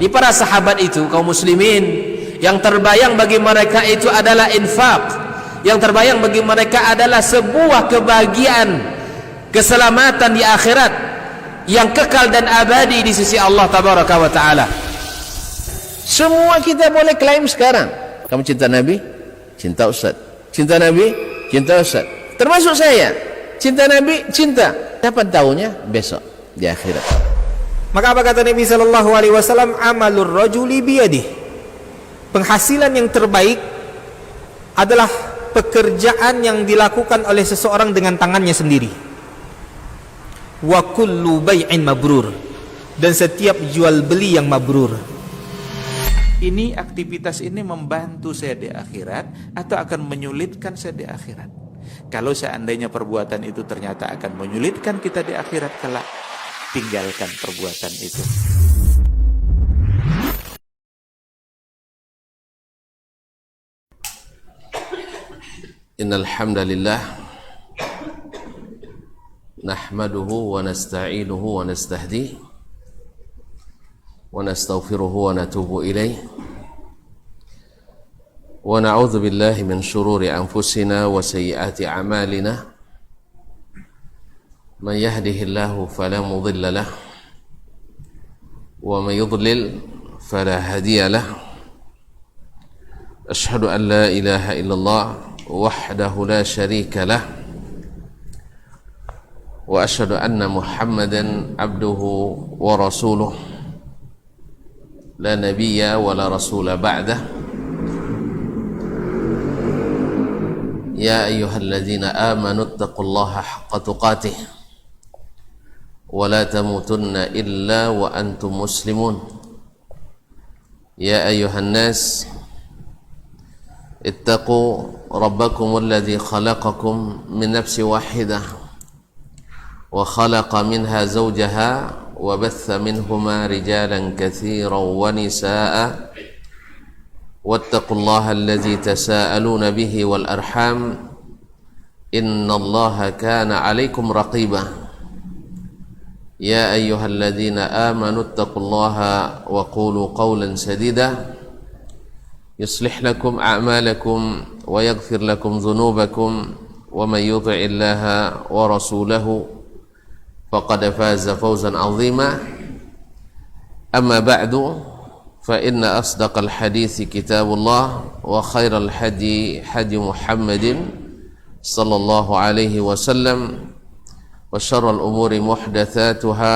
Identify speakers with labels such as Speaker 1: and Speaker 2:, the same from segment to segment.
Speaker 1: Di para sahabat itu, kaum muslimin, yang terbayang bagi mereka itu adalah infak, yang terbayang bagi mereka adalah sebuah kebahagiaan, keselamatan di akhirat yang kekal dan abadi di sisi Allah tabaraka wa taala. Semua kita boleh klaim sekarang. Kamu cinta Nabi? Cinta Ustaz. Cinta Nabi? Cinta Ustaz. Termasuk saya. Cinta Nabi? Cinta. Dapat tahunya besok di akhirat.
Speaker 2: Maka apa kata Nabi sallallahu alaihi wasallam? Amalur rajuli biyadihi. Penghasilan yang terbaik adalah pekerjaan yang dilakukan oleh seseorang dengan tangannya sendiri. Wa kullu bai'in mabrur. Dan setiap jual beli yang mabrur.
Speaker 3: Ini aktivitas ini membantu saya di akhirat atau akan menyulitkan saya di akhirat? Kalau seandainya perbuatan itu ternyata akan menyulitkan kita di akhirat kelak, tinggalkan perbuatan itu.
Speaker 1: Innal hamdalillah nahmaduhu wa nasta'inuhu wa nastahdihi wa nastaghfiruhu wa natubu ilaih wa na'udzu billahi min shururi anfusina wa sayyiati a'malina man yahdihillahu fala mudilla lahu wa man yudlil fala hadiya lahu ashhadu an la ilaha illallah wahdahu la syarika lah wa ashhadu anna muhammadan abduhu wa rasuluh la nabiyya wa la rasula ba'dah. Ya ayyuhalladzina amanu ittaqullaha haqqa tuqatih wa la tamutunna illa wa antum muslimun. Ya ayyuhan nas ittaqu rabbakum alladhi khalaqakum min nafsin wahidah wa khalaqa minha zawjaha wa batha minhuma rijalan katsiran wa nisaa'a wattaqullaha alladhi tasaaluna bihi wal arham innallaha kana 'alaykum raqiba. Ya ayyuhalladzina amanu ittaqullaha wa qulu qawlan sadida yuslih lakum a'malakum wa yaghfir lakum dhunubakum wa man yuti' Allaha wa rasulahu faqad faza fawzan 'azima. Amma ba'du, fa inna asdaqal hadithi kitabullah wa khairal hadi hadi Muhammadin sallallahu alaihi wasallam wa syarrul umuri muhdatsatuha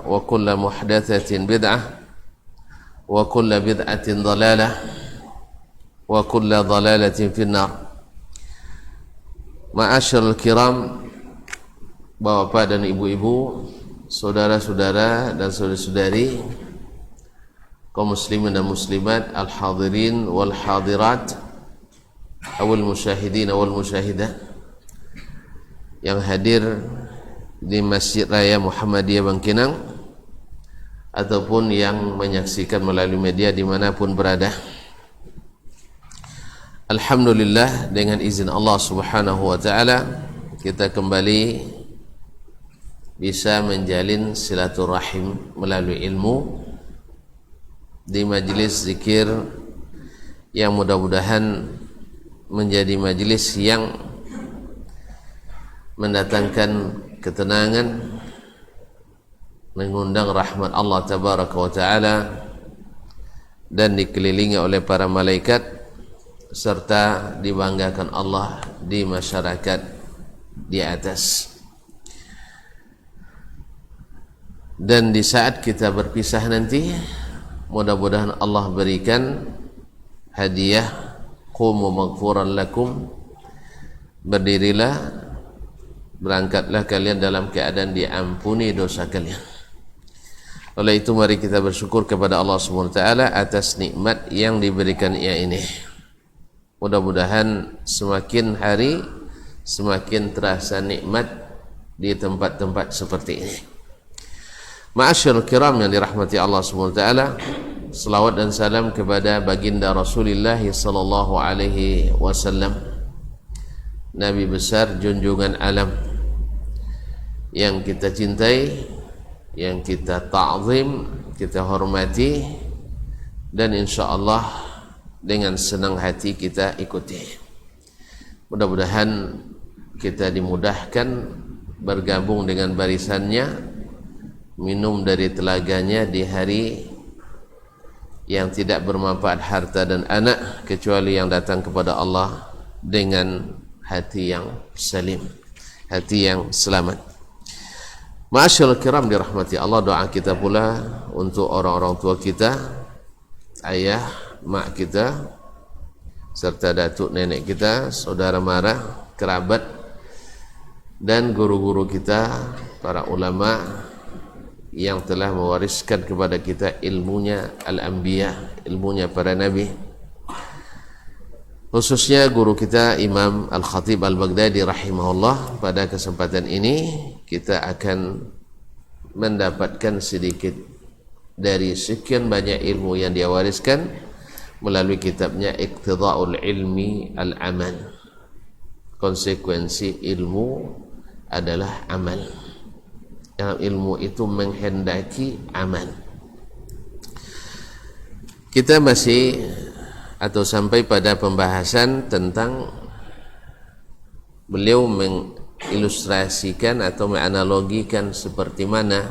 Speaker 1: wa kullu muhdatsatin bid'ah wa kullu bid'atin dhalalah wa kullu dhalalatin finnar. Ma'asyiral kiram, bapak dan ibu-ibu, saudara-saudara dan saudari-saudari, kaum muslimin dan muslimat, al-hadirin wal hadirat, awal musyahidin wal musyahidah yang hadir di Masjid Raya Muhammadiyah Bangkinang ataupun yang menyaksikan melalui media dimanapun berada. Alhamdulillah, dengan izin Allah subhanahu wa ta'ala kita kembali bisa menjalin silaturahim melalui ilmu di majelis zikir yang mudah-mudahan menjadi majelis yang mendatangkan ketenangan, mengundang rahmat Allah tabaraka wa ta'ala dan dikelilingi oleh para malaikat serta dibanggakan Allah di masyarakat di atas. Dan di saat kita berpisah nanti, mudah-mudahan Allah berikan hadiah qumu maghfuran lakum, berdirilah, berangkatlah kalian dalam keadaan diampuni dosa kalian. Oleh itu mari kita bersyukur kepada Allah Subhanahu wa taala atas nikmat yang diberikan ia ini. Mudah-mudahan semakin hari semakin terasa nikmat di tempat-tempat seperti ini. Ma'asyiral kiram yang dirahmati Allah Subhanahu wa taala, selawat dan salam kepada baginda Rasulullah sallallahu alaihi wasallam, nabi besar junjungan alam yang kita cintai, yang kita ta'zim, kita hormati, dan insyaallah dengan senang hati kita ikuti. Mudah-mudahan kita dimudahkan bergabung dengan barisannya, minum dari telaganya di hari yang tidak bermanfaat harta dan anak kecuali yang datang kepada Allah dengan hati yang salim, hati yang selamat. Ma'asyiral kiram dirahmati Allah, doa kita pula untuk orang-orang tua kita, ayah, mak kita, serta datuk nenek kita, saudara mara, kerabat, dan guru-guru kita, para ulama yang telah mewariskan kepada kita ilmunya al-anbiya, ilmunya para nabi. Khususnya guru kita Imam Al-Khatib Al-Baghdadi rahimahullah. Pada kesempatan ini kita akan mendapatkan sedikit dari sekian banyak ilmu yang dia wariskan melalui kitabnya Iqtida'ul Ilmi Al-Amal. Konsekuensi ilmu adalah amal. Dalam ilmu itu menghendaki amal. Kita masih atau sampai pada pembahasan tentang beliau mengilustrasikan atau menganalogikan seperti mana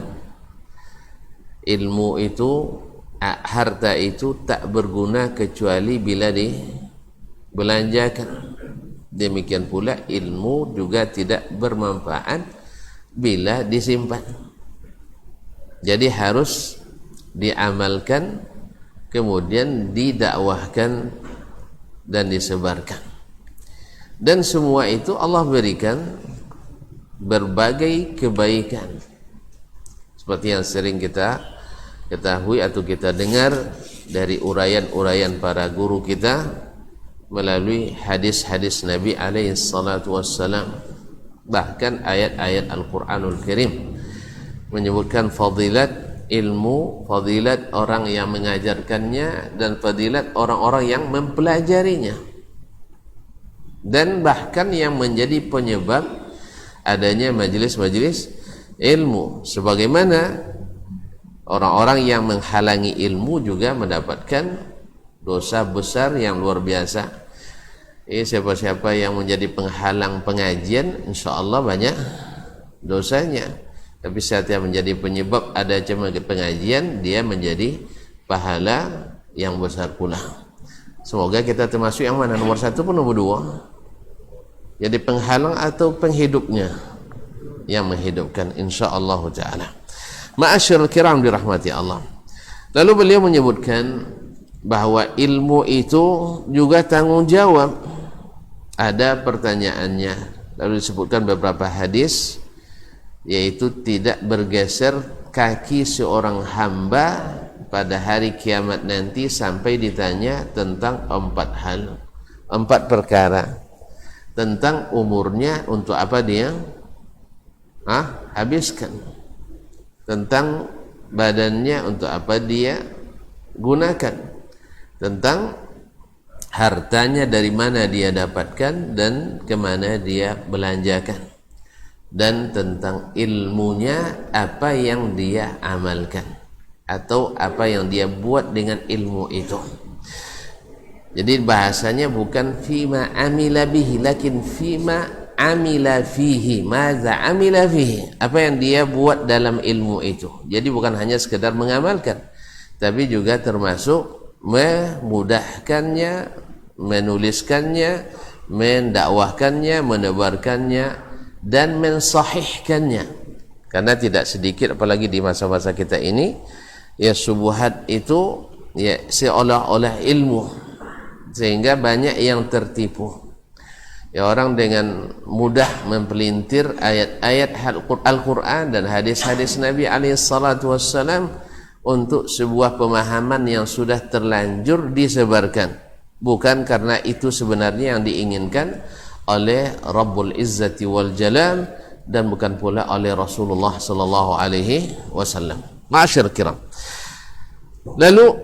Speaker 1: ilmu itu, harta itu tak berguna kecuali bila dibelanjakan. Demikian pula ilmu juga tidak bermanfaat bila disimpan. Jadi harus diamalkan, kemudian didakwahkan dan disebarkan. Dan semua itu Allah berikan berbagai kebaikan. Seperti yang sering kita ketahui atau kita dengar dari uraian-uraian para guru kita melalui hadis-hadis Nabi alaihi salatu wassalam, bahkan ayat-ayat Al-Quranul Karim menyebutkan fadilat ilmu, fadilat orang yang mengajarkannya, dan fadilat orang-orang yang mempelajarinya, dan bahkan yang menjadi penyebab adanya majelis-majelis ilmu, sebagaimana orang-orang yang menghalangi ilmu juga mendapatkan dosa besar yang luar biasa. Siapa-siapa yang menjadi penghalang pengajian, insyaallah banyak dosanya. Tapi saat yang menjadi penyebab ada pengajian, dia menjadi pahala yang besar pula. Semoga kita termasuk yang mana, nomor satu pun nomor dua, jadi penghalang atau penghidupnya, yang menghidupkan insyaallah ta'ala. Ma'asyiral kiram dirahmati Allah. Lalu beliau menyebutkan bahwa ilmu itu juga tanggung jawab. Ada pertanyaannya. Lalu disebutkan beberapa hadis, yaitu tidak bergeser kaki seorang hamba pada hari kiamat nanti sampai ditanya tentang 4 hal, 4 perkara. Tentang umurnya, untuk apa dia habiskan. Tentang badannya, untuk apa dia gunakan. Tentang hartanya, dari mana dia dapatkan dan kemana dia belanjakan. Dan tentang ilmunya, apa yang dia amalkan atau apa yang dia buat dengan ilmu itu. Jadi bahasanya bukan fima amila bihi, lakin fima amila fihi, maza amila fihi, apa yang dia buat dalam ilmu itu. Jadi bukan hanya sekedar mengamalkan, tapi juga termasuk memudahkannya, menuliskannya, mendakwahkannya, menebarkannya, dan mensahihkannya. Karena tidak sedikit, apalagi di masa-masa kita ini, ya subuhat itu ya seolah-olah ilmu, sehingga banyak yang tertipu. Ya, orang dengan mudah mempelintir ayat-ayat Al-Quran dan hadis-hadis Nabi alaihissalatu wassalam untuk sebuah pemahaman yang sudah terlanjur disebarkan, bukan karena itu sebenarnya yang diinginkan oleh Rabbul Izzati wal Jalal, dan bukan pula oleh Rasulullah sallallahu alaihi wasallam. Ma'asyiral kiram. Lalu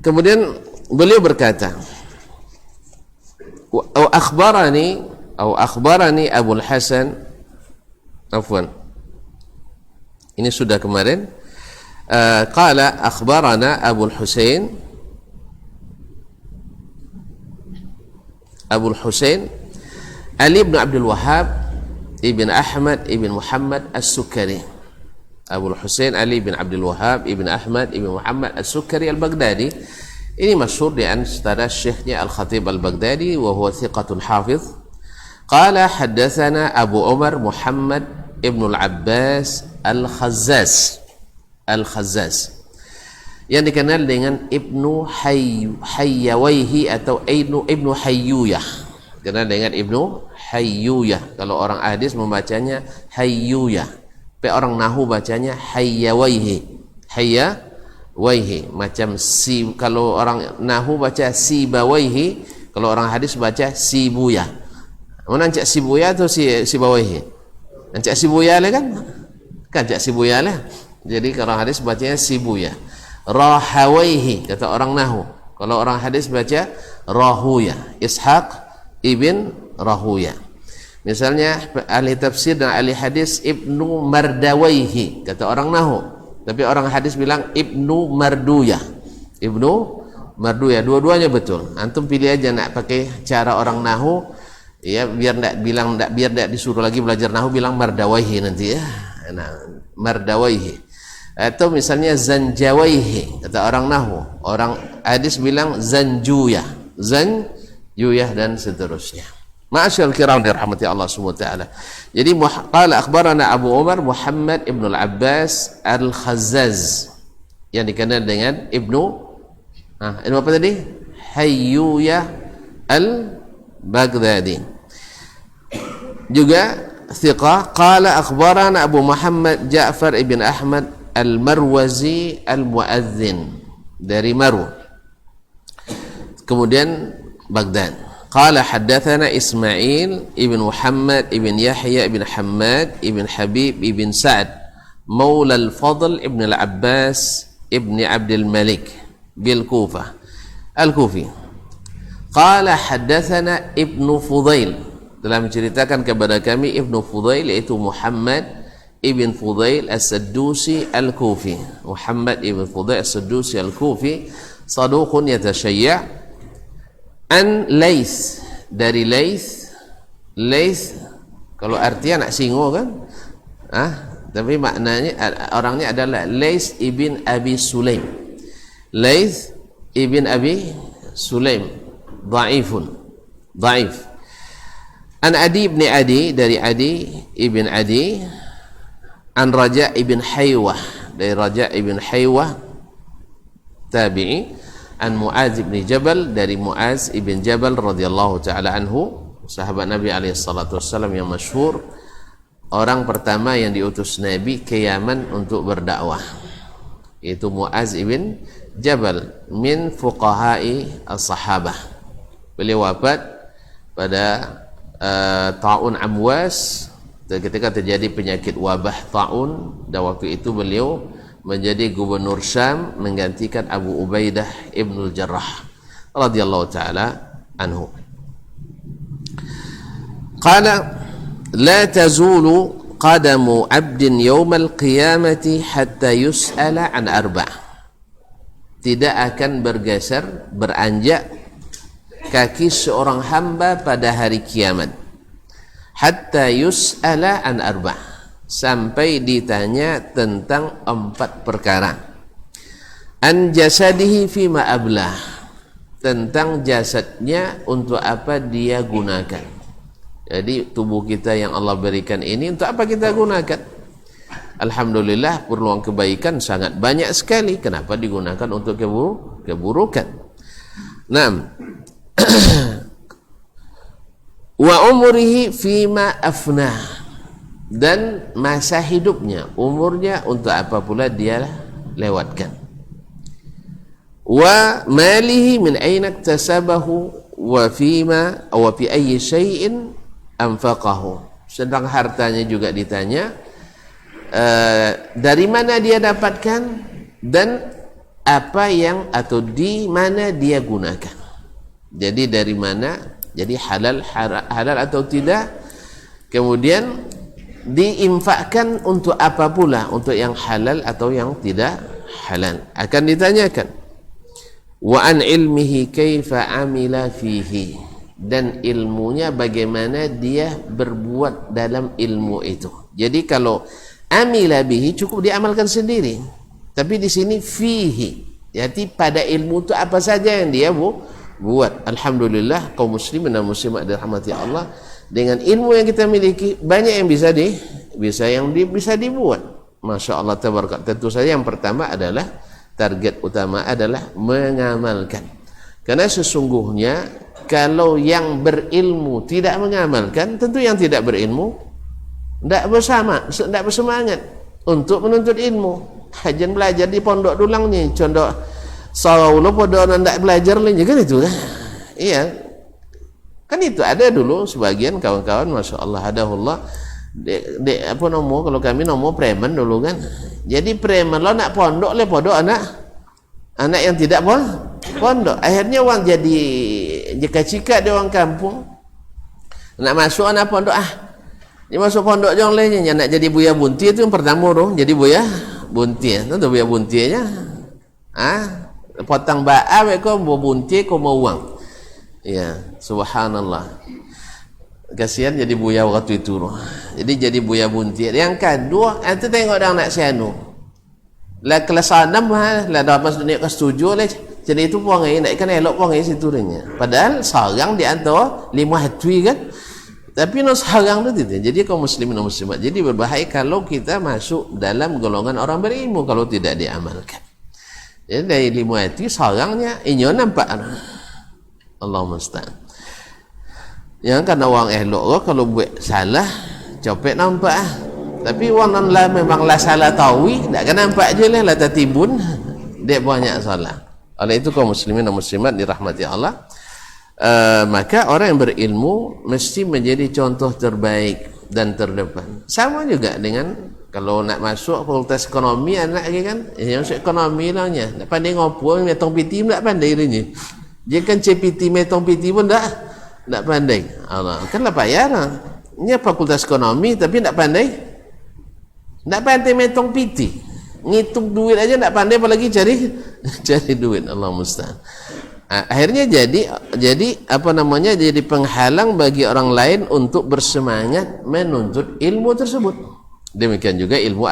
Speaker 1: kemudian beliau berkata, akhbarani Abul Hasan, afwan, ini sudah kemarin. Qala akhbarana Abu Husain Ali bin Abdul Wahhab ibn Ahmad ibn Muhammad As-Sukkari. Abu Husain Ali bin Abdul Wahhab ibn Ahmad ibn Muhammad As-Sukkari Al-Baghdadi. Ini masyhur di antara syekhnya Al-Khatib Al-Baghdadi wa huwa thiqatun hafiz. Qala haddatsana Abu Umar Muhammad ibn Al-Abbas Al-Khazzaz yang dikenal dengan Ibnu Hayyawayhi atau Ibnu Hayyuyah, dikenal dengan Ibnu Hayyuyah. Kalau orang hadis membacanya Hayyuyah, tapi orang nahu bacanya Hayyawayhi. Macam si, kalau orang nahu baca Sibawayhi, kalau orang hadis baca Sibuya. Mana cak Sibuya atau Sibawayhi? Cak Sibuya lah kan cak Sibuya lah. Jadi kalau hadis bacanya Sibuya. Rahawaihi kata orang nahu. Kalau orang hadis baca Rahuya. Ishaq ibn Rahuya. Misalnya ahli tafsir dan ahli hadis Ibnu Mardawaihi kata orang nahu. Tapi orang hadis bilang Ibnu Marduyah. Ibnu Marduyah, dua-duanya betul. Antum pilih aja nak pakai cara orang nahu, ya biar enggak disuruh lagi belajar nahu, bilang Mardawaihi nanti ya. Nah, Mardawaihi. Atau misalnya Zanjawaihi kata orang nahu, orang hadis bilang Zanjuyah dan seterusnya. Ma'asyarul kiram dirahmati Allah Subhanahu wa taala. Jadi qala akhbarana Abu Umar Muhammad ibn Al-Abbas Al-Khazzaz yang dikenal dengan Ibnu apa tadi? Hayyuyah Al-Baghdadi. Juga thiqah. Qala akhbarana Abu Muhammad Ja'far ibn Ahmad Al-Marwazi Al-Muadzin dari Marw, kemudian Baghdad. Qala haddatsana Ismail ibn Muhammad ibn Yahya ibn Hammad ibn Habib ibn Sa'ad Maula Al-Fadl ibn Al-Abbas ibn Abdul Malik bil Kufah Al-Kufi. Qala haddatsana Ibnu Fudail, telah menceritakan kepada kami Ibnu Fudail, yaitu Muhammad Ibn Fudail As-Saddusi Al-Kufi. Muhammad Ibn Fudail As-Saddusi Al-Kufi saduqun yatashayya' an Laits, dari Laits kalau artinya nak singo kan, tapi maknanya orangnya adalah Laits ibn Abi Sulaim. Laits ibn Abi Sulaim dhaif. An Adi ibn Adi, dari Adi ibn Adi. An Raja ibn Haywah, dari Raja ibn Haywah tabi'i. An Muaz ibn Jabal, dari Muaz ibn Jabal radhiyallahu taala anhu, sahabat Nabi alaihi salatu wassalam yang masyhur, orang pertama yang diutus Nabi ke Yaman untuk berdakwah, yaitu Muaz ibn Jabal min fuqaha'i as-sahabah. Beliau wafat pada ta'un Amwas, ketika terjadi penyakit wabah ta'un, dan waktu itu beliau menjadi gubernur Syam menggantikan Abu Ubaidah Ibnul Jarrah radhiyallahu taala anhu. Qala la tazulu qadamu 'abdin yawmal qiyamati hatta yus'ala an arba'. Tidak akan bergeser, beranjak kaki seorang hamba pada hari kiamat hatta yus'ala an arba', sampai ditanya tentang 4 perkara. An jasadihi fima ablah, tentang jasadnya untuk apa dia gunakan. Jadi tubuh kita yang Allah berikan ini untuk apa kita gunakan? Alhamdulillah, peluang kebaikan sangat banyak sekali. Kenapa digunakan untuk keburukan? Naam. Wa umrihi fima afnah, dan masa hidupnya, umurnya untuk apa pula dia lewatkan. Wa malihi min aina iktasabahu wa fima aw fi ayyi syai'in anfaqahu. Sedang hartanya juga ditanya, dari mana dia dapatkan dan apa yang atau di mana dia gunakan. Jadi dari mana, jadi halal atau tidak, kemudian diinfakkan untuk apa pula, untuk yang halal atau yang tidak halal. Akan ditanyakan, wa an ilmihi kaifa amila fihi, dan ilmunya bagaimana dia berbuat dalam ilmu itu. Jadi kalau amila bihi cukup diamalkan sendiri, tapi di sini fihi, jadi pada ilmu itu apa saja yang dia buat. Alhamdulillah kaum muslimin dan muslimat dirahmati Allah, dengan ilmu yang kita miliki banyak yang bisa dibuat. Masya Allah tabarakallah. Tentu saja yang pertama adalah target utama adalah mengamalkan, karena sesungguhnya kalau yang berilmu tidak mengamalkan, tentu yang tidak berilmu tidak bersemangat untuk menuntut ilmu. Hajan belajar di pondok dulang ni, condok sawlo pondok ndak belajar lain kan itu kan. Iya. Kan itu ada dulu sebagian kawan-kawan, Masya Allah hadahullah, apa nomo, kalau kami nomo preman dulu kan. Jadi preman lo nak pondok le pondok anak yang tidak pondok. Akhirnya orang jadi jika-jika di orang kampung nak masuk anak pondok, dia masuk pondok jong lainnya nak jadi buaya bunti. Itu yang pertama dong, jadi buaya bunti. Tahu buaya buntinya? Potong ba'a mereka mau bunti kau mau uang. Ya, subhanallah. Kasihan jadi buaya waktu itu. Jadi buaya bunti. Yang kedua, itu tengok orang nak sianu. Lah kelas 6 lah dah pas dunia kelas 7 lah. Jadi itu puangai nak ikan elok puangai situ ringnya. Padahal sarang di antara 5 hatui kan. Tapi no sarang tu tidak. Jadi kaum muslimin dan muslimat, jadi berbahaya kalau kita masuk dalam golongan orang berilmu kalau tidak diamalkan. Jadi dari 5 hatui sarangnya inyo nampak. Allahumma musta'an. Yang karena orang elok kalau buat salah copet nampak. Tapi orang non lah memanglah salah tawi, tak kan nampak je lah tatibun dia banyak salah. Oleh itu kaum muslimin dan muslimat dirahmati Allah, maka orang yang berilmu mesti menjadi contoh terbaik dan terdepan. Sama juga dengan kalau nak masuk fakultas ekonomi anak kan, yang masuk ekonomi lah nya, nak pandai ngopo metong piti tak pandai ini. Dia kan CPT metong piti pun tak pandai. Allah kan lah payah lah. Ini fakultas ekonomi tapi tak pandai metong piti. Ngitung duit aja tak pandai, apalagi cari duit. Allah musta'an. Akhirnya jadi apa namanya, jadi penghalang bagi orang lain untuk bersemangat menuntut ilmu tersebut. Demikian juga ilmu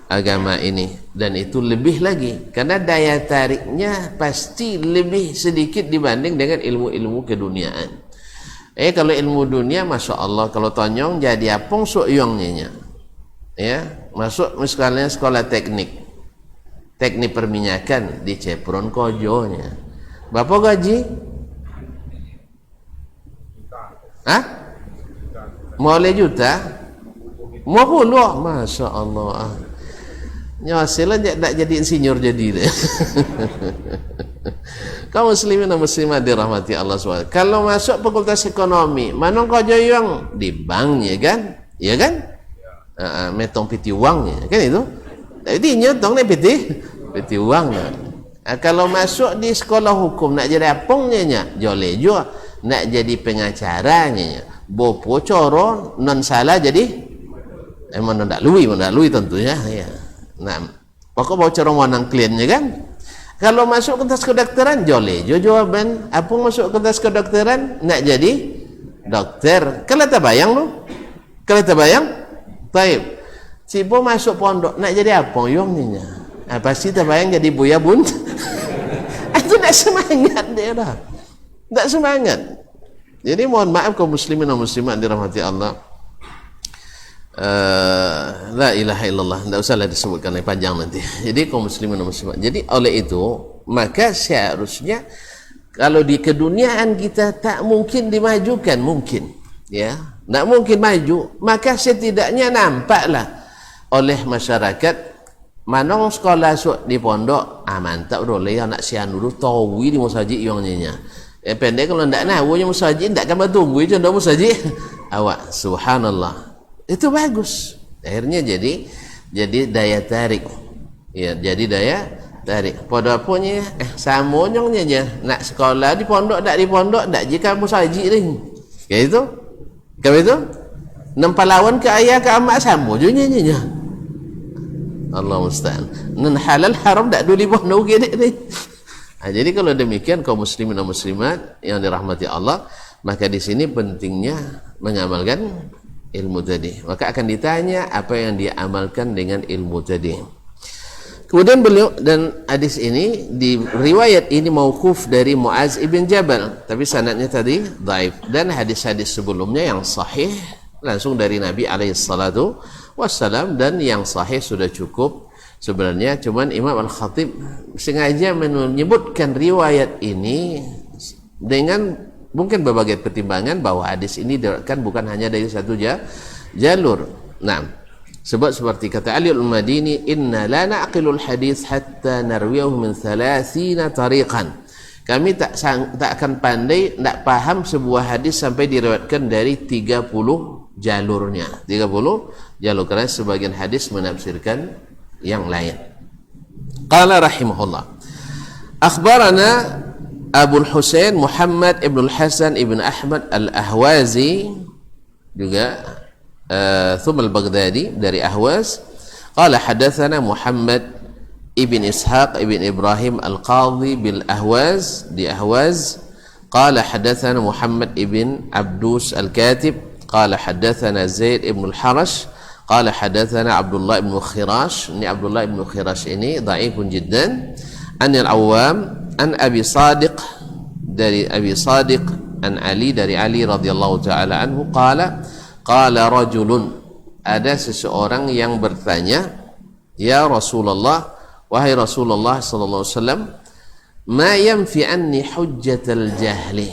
Speaker 1: agama ini, dan itu lebih lagi karena daya tariknya pasti lebih sedikit dibanding dengan ilmu-ilmu keduniaan. Kalau ilmu dunia, Masya Allah, kalau tonyong jadi apong sok yongnya, ya masuk misalnya sekolah teknik perminyakan di Cepron Kojonya, berapa gaji? Mulai juta, mau puluh, Masya Allah. Nyasilah tak jadi insinyur jadi deh. Kaum muslimin dan muslimat dirahmati Allah SWT. Kalau masuk fakultas ekonomi, mana kau joyong di banknya kan? Ya kan? Metong piti uangnya kan itu. Jadi nyotong nih piti uang. Kalau masuk di sekolah hukum nak jadi apongnya jole jo, nak jadi pengacaranya, bopo coro non salah jadi emang ndak lui tentunya ya. Nah, pokok bawa corong wanang kliennya kan. Kalau masuk ke tes kedokteran jole jo jawaban apung masuk ke tes kedokteran nak jadi dokter. Kalau tak bayang lu? Kalau tak bayang? Baik. Cibo masuk pondok nak jadi apa yongnya? Pasti terbayang jadi buaya bun. Itu tak semangat dia dah. Tak semangat. Jadi mohon maaf kaum muslimin dan muslimat dirahmati Allah. La ilaha illallah, tidak usahlah disebutkan yang panjang nanti. Jadi kaum muslimin dan muslimat. Jadi oleh itu maka seharusnya kalau di keduniaan kita tak mungkin dimajukan, mungkin ya, tak mungkin maju, maka setidaknya nampaklah oleh masyarakat manong sekolah sok di pondok mantap boleh anak sian dulu tawi di musajid yang nyenya. Pendek kalau ndak nahunya musajid ndak kan bertunggu contoh musajid awak subhanallah. Itu bagus. Akhirnya jadi daya tarik. Ya, jadi daya tarik. Pada punya sama nyongnya je. Nak sekolah di pondok tak di pondok tak jika musajid ni. Kayak itu. Kayak itu. Nampak lawan ke ayah ke amak sama je nya. Allah musta'an. Nan halal haram tak duli boh no gede ni. Jadi kalau demikian kaum muslimin dan muslimat yang dirahmati Allah, maka di sini pentingnya mengamalkan ilmu tadi. Maka akan ditanya apa yang dia amalkan dengan ilmu tadi. Kemudian beliau, dan hadis ini di riwayat ini mauquf dari Muaz ibn Jabal, tapi sanadnya tadi dhaif, dan hadis-hadis sebelumnya yang sahih langsung dari Nabi alaihi salatu wassalam, dan yang sahih sudah cukup sebenarnya. Cuman Imam Al-Khatib sengaja menyebutkan riwayat ini dengan mungkin berbagai pertimbangan bahwa hadis ini diriwayatkan bukan hanya dari satu jalur. Nah, sebab seperti kata Ali Al-Madini, inna la na'qilul hadis hatta narwiyahu min 30 tariqan. Kami tak akan pandai, tak paham sebuah hadis sampai diriwayatkan dari 30 jalurnya. 30 jalur, karena sebagian hadis menafsirkan yang lain. Qala rahimahullah, akhbarana Abu Husain Muhammad ibn Hasan ibn Ahmad al-Ahwazi, juga thumma al-Baghdadi dari Ahwaz. Qala hadatsana Muhammad ibn Ishaq ibn Ibrahim al-Qadhi bil Ahwaz di Ahwaz. Qala hadatsana Muhammad ibn Abdus al-Katib. Qala hadatsana Zaid ibn al-Harash. Qala hadatsana Abdullah ibn Khirash. Ini Abdullah ibn Khirash ini dhaifun jiddan. Anil Awwam an Abi Sadiq, dari Abi Sadiq, an Ali, dari Ali radhiyallahu taala anhu, qala rajulun, ada seseorang yang bertanya, ya Rasulullah, wahai Rasulullah sallallahu alaihi wasallam, ma yanfi anni hujjatal jahli,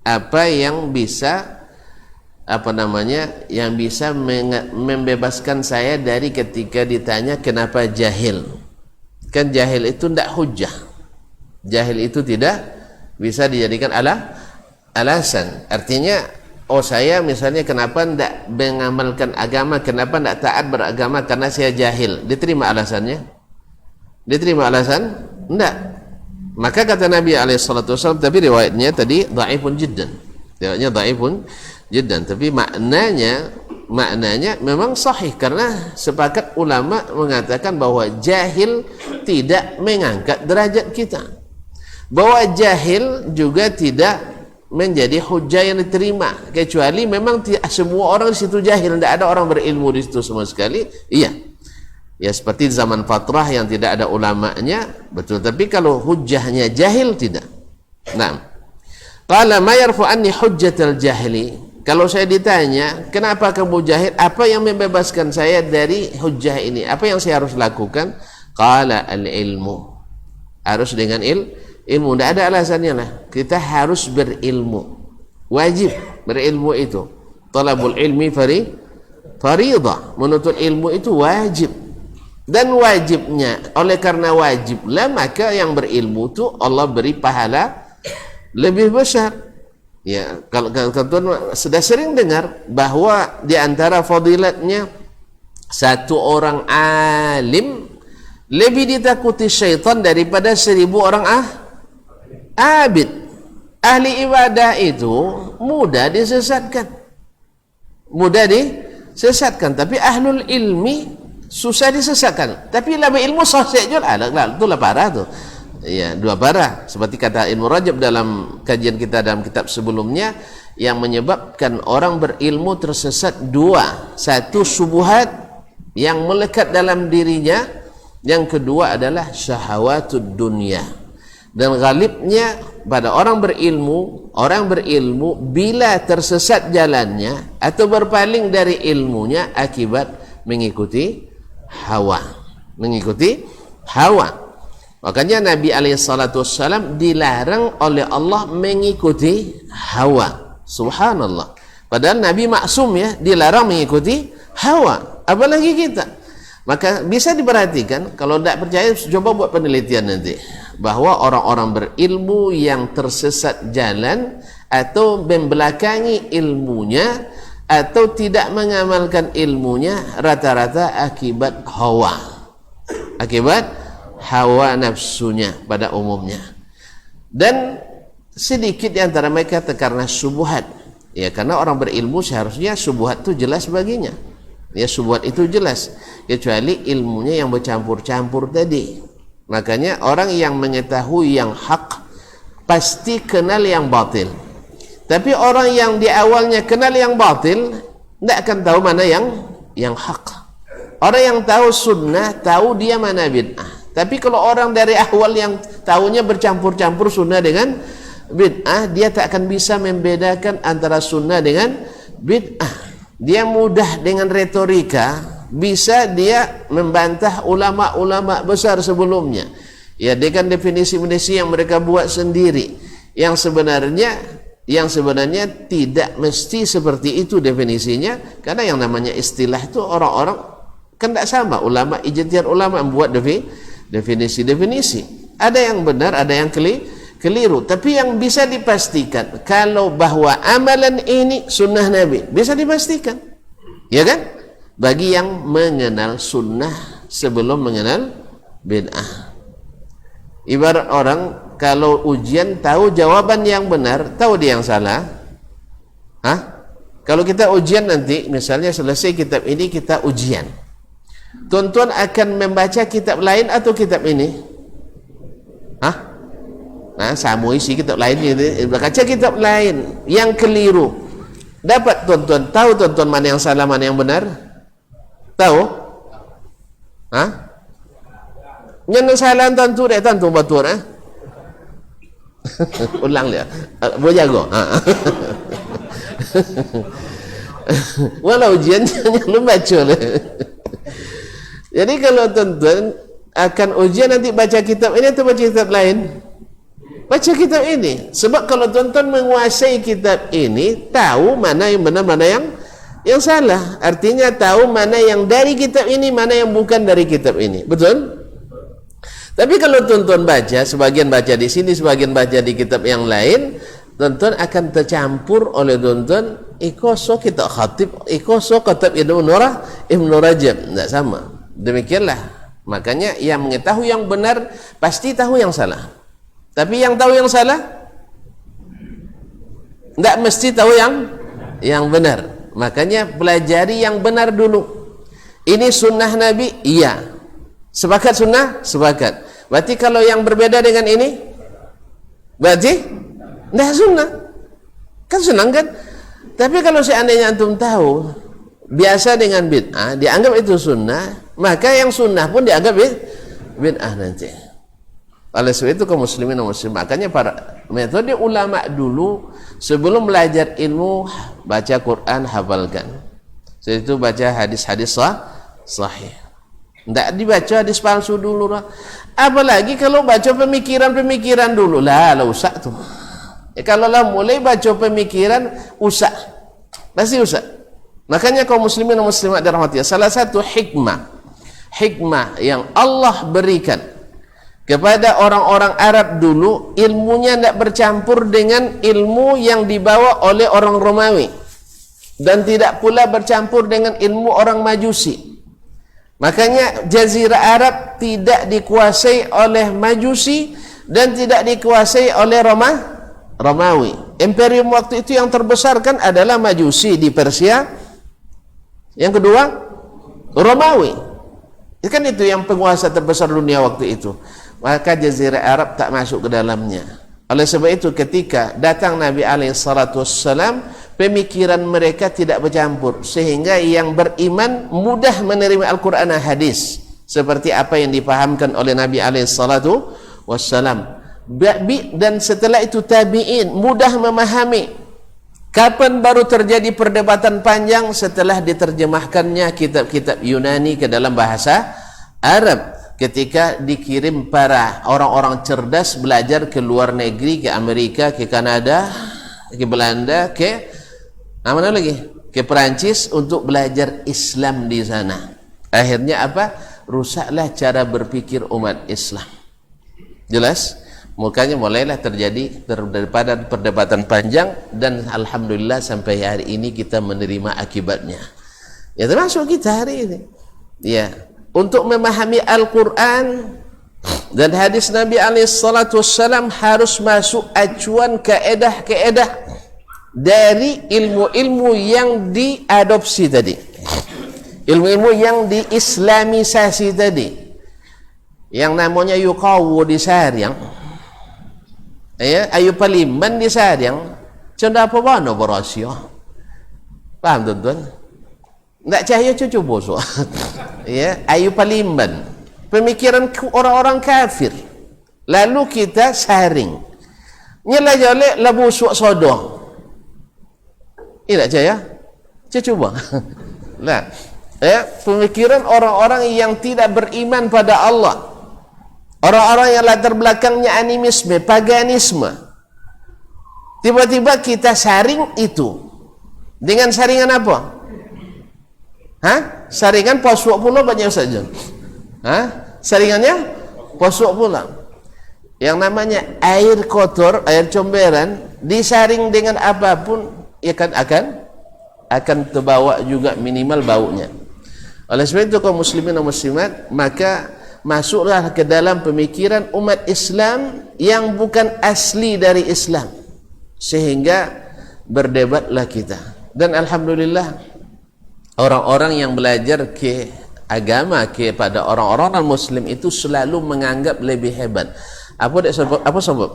Speaker 1: apa yang bisa yang bisa membebaskan saya dari ketika ditanya kenapa jahil. Kan jahil itu tidak hujjah, jahil itu tidak bisa dijadikan alasan. Artinya, oh saya misalnya kenapa tidak mengamalkan agama, kenapa tidak taat beragama, karena saya jahil. Diterima alasannya? Diterima alasan? Tidak. Maka kata Nabi SAW, tapi riwayatnya tadi dhaifun jiddan, riwayatnya dhaifun jiddan, tapi maknanya memang sahih, karena sepakat ulama mengatakan bahwa jahil tidak mengangkat derajat kita, bahwa jahil juga tidak menjadi hujah yang diterima, kecuali memang semua orang di situ jahil, tidak ada orang berilmu di situ sama sekali. Iya, ya seperti zaman fatrah yang tidak ada ulamanya, betul. Tapi kalau hujahnya jahil, tidak. Nah, qala ma yarfu anni hujjatal jahili, kalau saya ditanya kenapa kamu jahil, apa yang membebaskan saya dari hujah ini, apa yang saya harus lakukan? Qala al-ilmu, harus dengan ilmu, tidak ada alasannya lah, kita harus berilmu, wajib berilmu itu. Talabul ilmi faridah, menuntut ilmu itu wajib, dan wajibnya, oleh karena wajiblah maka yang berilmu itu Allah beri pahala lebih besar. Ya, kalau tuan sudah sering dengar bahwa di antara fadilatnya satu orang alim lebih ditakuti syaitan daripada 1000 orang abid. Ahli ibadah itu mudah disesatkan, tapi ahlul ilmi susah disesatkan. Tapi lebih ilmu sahih juga, itulah parah tuh. Ya, dua parah. Seperti kata Ibnu Rajab dalam kajian kita dalam kitab sebelumnya, yang menyebabkan orang berilmu tersesat dua. Satu, syubhat yang melekat dalam dirinya. Yang kedua adalah syahwatud dunia. Dan ghalibnya pada orang berilmu bila tersesat jalannya atau berpaling dari ilmunya akibat mengikuti hawa. Makanya Nabi SAW dilarang oleh Allah mengikuti hawa. Subhanallah. Padahal Nabi maksum, ya, dilarang mengikuti hawa. Apalagi kita. Maka bisa diperhatikan, kalau tidak percaya coba buat penelitian nanti, bahwa orang-orang berilmu yang tersesat jalan atau membelakangi ilmunya atau tidak mengamalkan ilmunya rata-rata akibat hawa nafsunya pada umumnya, dan sedikit di antara mereka karena syubhat. Ya, karena orang berilmu seharusnya syubhat itu jelas baginya. Ya, syubhat itu jelas, kecuali ilmunya yang bercampur-campur tadi. Makanya orang yang mengetahui yang hak pasti kenal yang batil. Tapi orang yang di awalnya kenal yang batil tidak akan tahu mana yang hak. Orang yang tahu sunnah tahu dia mana bid'ah. Tapi kalau orang dari awal yang tahunya bercampur-campur sunnah dengan bid'ah, dia tak akan bisa membedakan antara sunnah dengan bid'ah. Dia mudah dengan retorika, bisa dia membantah ulama-ulama besar sebelumnya. Ya, dengan definisi-definisi yang mereka buat sendiri, yang sebenarnya tidak mesti seperti itu definisinya, karena yang namanya istilah itu orang-orang kan tidak sama. Ulama, ijtihad ulama membuat definisi-definisi. Ada yang benar, ada yang keliru. Tapi yang bisa dipastikan kalau bahwa amalan ini sunnah Nabi, bisa dipastikan, ya kan? Bagi yang mengenal sunnah sebelum mengenal bid'ah. Ibarat orang kalau ujian tahu jawaban yang benar, tahu dia yang salah. Kalau kita ujian nanti, misalnya selesai kitab ini kita ujian, tuan-tuan akan membaca kitab lain atau kitab ini? Sama isi kitab lain ini, baca kitab lain yang keliru. Dapat tuan-tuan tahu tuan-tuan mana yang salah, mana yang benar? Tahu? Yang salah tentu deh, tentu betul. Ulang dia, boleh jago. Walau ujian jangan lupa baca. Jadi kalau tuan-tuan akan ujian nanti baca kitab ini atau baca kitab lain? Baca kitab ini. Sebab kalau tuan-tuan menguasai kitab ini, tahu mana yang benar, mana yang salah. Artinya tahu mana yang dari kitab ini, mana yang bukan dari kitab ini. Betul? Tapi kalau tuan-tuan baca, sebagian baca di sini, sebagian baca di kitab yang lain, tuan-tuan akan tercampur oleh tuan-tuan. Ikoso kitab khatib, ikoso kitab Ibnu Rajab, tidak sama. Demikianlah. Makanya yang mengetahui yang benar pasti tahu yang salah. Tapi yang tahu yang salah tidak mesti tahu yang benar. Makanya pelajari yang benar dulu. Ini sunnah Nabi, iya. Sepakat sunnah? Sepakat. Berarti kalau yang berbeda dengan ini, berarti tidak sunnah. Kan senang kan? Tapi kalau seandainya antum tahu biasa dengan bid'ah, dianggap itu sunnah, maka yang sunnah pun dianggap bid'ah nanti. Oleh sebab itu kaum muslimin dan muslimat, makanya para metode ulama dulu sebelum belajar ilmu, baca Quran, hafalkan. Setelah itu baca hadis-hadis sahih. Tidak dibaca hadis palsu dulu lah. Apalagi kalau baca pemikiran dulu lah usah tuh. Kalau lah mulai baca pemikiran usah, pasti usah. Makanya kaum muslimin dan muslimat dirahmati, salah satu hikmah yang Allah berikan kepada orang-orang Arab dulu, ilmunya tidak bercampur dengan ilmu yang dibawa oleh orang Romawi, dan tidak pula bercampur dengan ilmu orang Majusi. Makanya Jazirah Arab tidak dikuasai oleh Majusi dan tidak dikuasai oleh Romawi. Imperium waktu itu yang terbesar kan adalah Majusi di Persia. Yang kedua Romawi. Kan itu yang penguasa terbesar dunia waktu itu. Maka Jazirah Arab tak masuk ke dalamnya. Oleh sebab itu ketika datang Nabi SAW, pemikiran mereka tidak bercampur, sehingga yang beriman mudah menerima Al-Quran dan hadis seperti apa yang dipahamkan oleh Nabi SAW. Dan setelah itu tabi'in mudah memahami. Kapan baru terjadi perdebatan panjang? Setelah diterjemahkannya kitab-kitab Yunani ke dalam bahasa Arab, ketika dikirim para orang-orang cerdas belajar ke luar negeri, ke Amerika, ke Kanada, ke Belanda, ke mana lagi? Ke Perancis untuk belajar Islam di sana. Akhirnya apa? Rusaklah cara berpikir umat Islam. Jelas? Makanya mulailah terjadi perdebatan panjang, dan alhamdulillah sampai hari ini kita menerima akibatnya. Ya, termasuk kita hari ini. Ya, untuk memahami Al-Quran dan hadis Nabi SAW harus masuk acuan kaedah dari ilmu-ilmu yang diadopsi tadi. ilmu-ilmu yang diislamisasi tadi, yang namanya yuqawu disaryang, ya, ayu palimban disaryang, canda apa bana berasio. Paham tuan-tuan? Ndak cahaya cucu bosok. Ya, ayu palimban. Pemikiran orang-orang kafir. Lalu kita saring. Nyala jale la busuk sodoh. Tidak cahaya? Cuba. Lah, ya, pemikiran orang-orang yang tidak beriman pada Allah. Orang-orang yang latar belakangnya animisme, paganisme. Tiba-tiba kita saring itu. Dengan saringan apa? Hah? Saringan posok pula banyak saja. Hah? Saringannya posok pula. Yang namanya air kotor, air comberan disaring dengan apapun, ya kan akan terbawa juga minimal baunya. Oleh sebab itu kaum muslimin dan muslimat, maka masuklah ke dalam pemikiran umat Islam yang bukan asli dari Islam, sehingga berdebatlah kita. Dan alhamdulillah orang-orang yang belajar ke agama kepada orang-orang non-muslim itu selalu menganggap lebih hebat. Apa sebab? Apa sebab?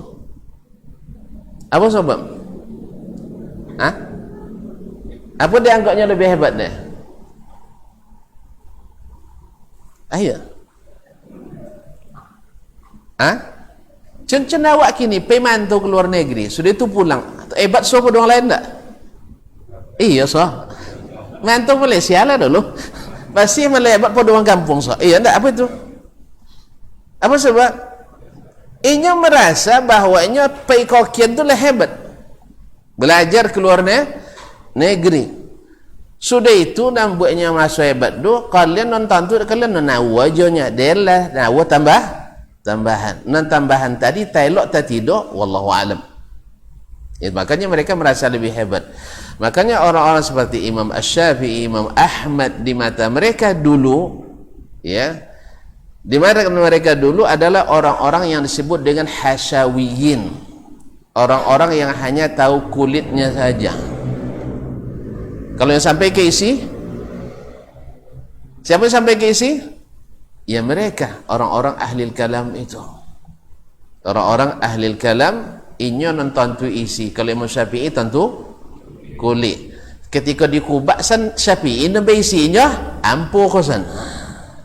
Speaker 1: Apa sebab? Hah? Apa dia anggapnya lebih hebat deh? Ayo. Hah? Cen awak kini pemantau ke luar negeri, sudah itu pulang. Hebat so pada orang lain tak? Iya so. Mantau Malaysia lah dulu. Pasti malah hebat pada orang kampung so. Iya tak? Apa itu? Apa sebab? Inya merasa bahawa inya peikokian tu lah hebat. Belajar ke luar negeri. Sudah itu nambuatnya masuk hebat tu, kalian nonton tu kalian nawa jonya delah nawa tambahan. Non tambahan tadi tailok tak tidur, wallahu alam. Ya, makanya mereka merasa lebih hebat. Makanya orang-orang seperti Imam Asy-Syafi'i, Imam Ahmad di mata mereka dulu, ya, di mata mereka dulu adalah orang-orang yang disebut dengan hasyawiyin, orang-orang yang hanya tahu kulitnya saja. Kalau yang sampai ke isi, siapa yang sampai ke isi? Ya mereka, orang-orang ahlil kalam itu. Orang-orang ahlil kalam, inyo nonton tu isi. Kalau Imam Syafi'i tentu kulit. Ketika dikubak san Syafi'i nampak isinya ampuh kosan.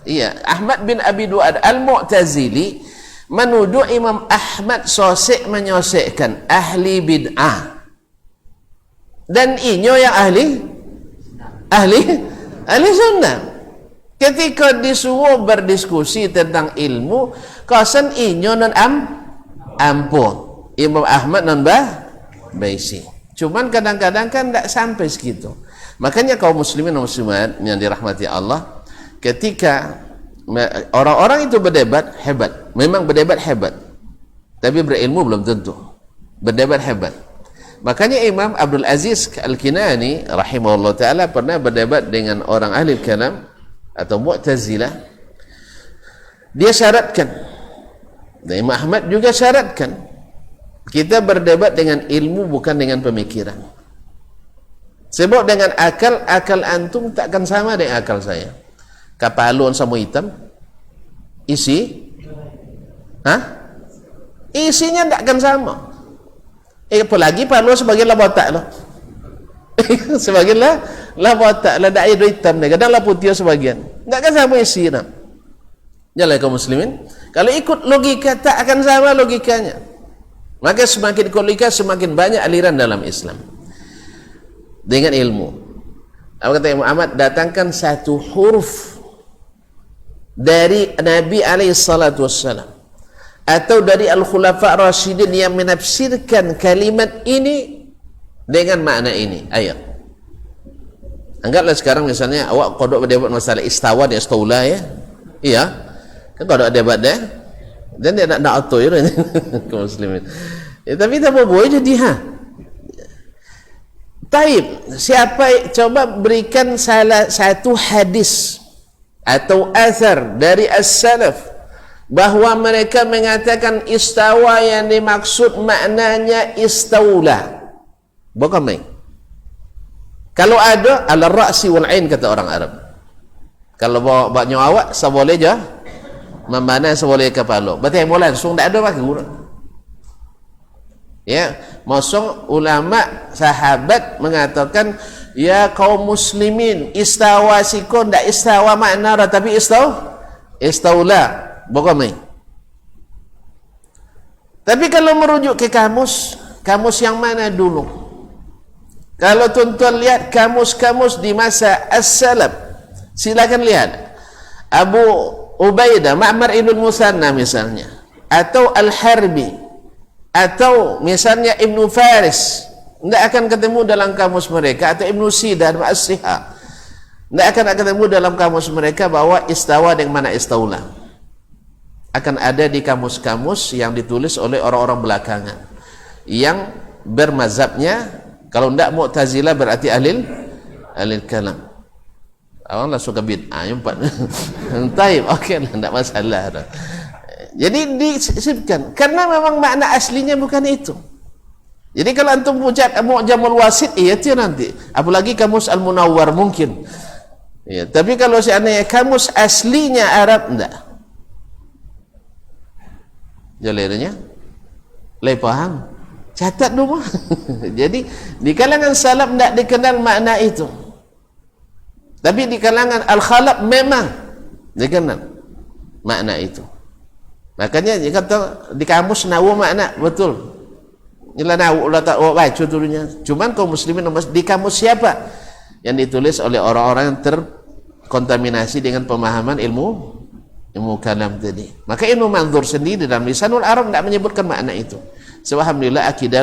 Speaker 1: Iya, Ahmad bin Abi Duad Al-Mu'tazili menuduh Imam Ahmad sosek menyosekkan ahli bid'ah. Dan inyo yang ahli sunnah. Ketika disuruh berdiskusi tentang ilmu, kosan inyo non ampuh. Imam Ahmad non baisi. Cuman kadang-kadang kan tidak sampai segitu. Makanya kaum muslimin dan muslimat yang dirahmati Allah, ketika orang-orang itu berdebat hebat, memang berdebat hebat, tapi berilmu belum tentu. Berdebat hebat. Makanya Imam Abdul Aziz Al-Kinani rahimahullah ta'ala pernah berdebat dengan orang ahli kalam atau Mu'tazilah. Dia syaratkan, dan Imam Ahmad juga syaratkan, kita berdebat dengan ilmu bukan dengan pemikiran. Sebab dengan akal antum takkan sama dengan akal saya. Kapalon sama hitam isi, isinya takkan sama. Apalagi palon sebagian lah botak lah. Sebagian lah botak lah, dak ada hitam ni, kadang lah putih sebagian. Takkan sama isi nak. Jalan kaum muslimin, kalau ikut logika tak akan sama logikanya. Maka semakin logika semakin banyak aliran dalam Islam dengan ilmu. Apa kata Imam Ahmad? Datangkan satu huruf dari Nabi alaihi salatu wassalam atau dari Al-Khulafa Rasyidin yang menafsirkan kalimat ini dengan makna ini. Ayo, anggaplah sekarang misalnya awak kodok berdebat masalah istawa dan istaula, ya, iya kan kodok debat deh, dan dia nak auto ya kaum muslimin. Ya, tapi tak boleh jadi Taib, siapa coba berikan salah satu hadis atau athar dari as-salaf bahwa mereka mengatakan istawa yang dimaksud maknanya istaula. Bukan main. Kalau ada ala ra'si wal ain kata orang Arab. Kalau bawa banyak awak seboleh je memana seboleh kepala. Berarti boleh langsung tak ada lagi. Ya, masuk ulama sahabat mengatakan ya kaum muslimin istawa sikun tak istawa makna tapi istaula bagaimana? Tapi kalau merujuk ke kamus yang mana dulu? Kalau tuan-tuan lihat kamus-kamus di masa as-salaf, silakan lihat Abu Ubaidah Ma'mar ibn Musanna misalnya, atau Al-Harbi, atau misalnya Ibnu Faris, tidak akan ketemu dalam kamus mereka, atau Ibnu Sidan As-Siha, tidak akan ketemu dalam kamus mereka bahwa istawa dengan mana istaula. Akan ada di kamus-kamus yang ditulis oleh orang-orang belakangan yang bermazhabnya, kalau tidak Mu'tazilah berarti ahlil kalam. Awang lah suka bid'ah empat. Taib, okey lah, tidak masalah. Jadi disebutkan karena memang makna aslinya bukan itu. Jadi kalau antum ucap Mu'jamul Wasit, iya itu nanti. Apalagi kamus Al-Munawwar mungkin. Ya, tapi kalau seandainya kamus aslinya Arab enggak. Jalannya leh paham. Catat dulu. Jadi di kalangan salaf enggak dikenal makna itu. Tapi di kalangan Al-Khalaf memang dikenal makna itu. Makanya dia kata di kamus nawu makna betul. Inilah nawu lah tak baca dulunya. Cuman kaum muslimin di kamus siapa? Yang ditulis oleh orang-orang yang terkontaminasi dengan pemahaman ilmu kalam tadi. Maka ilmu manzur sendiri dalam lisanul Arab tidak menyebutkan makna itu. So, alhamdulillah akidah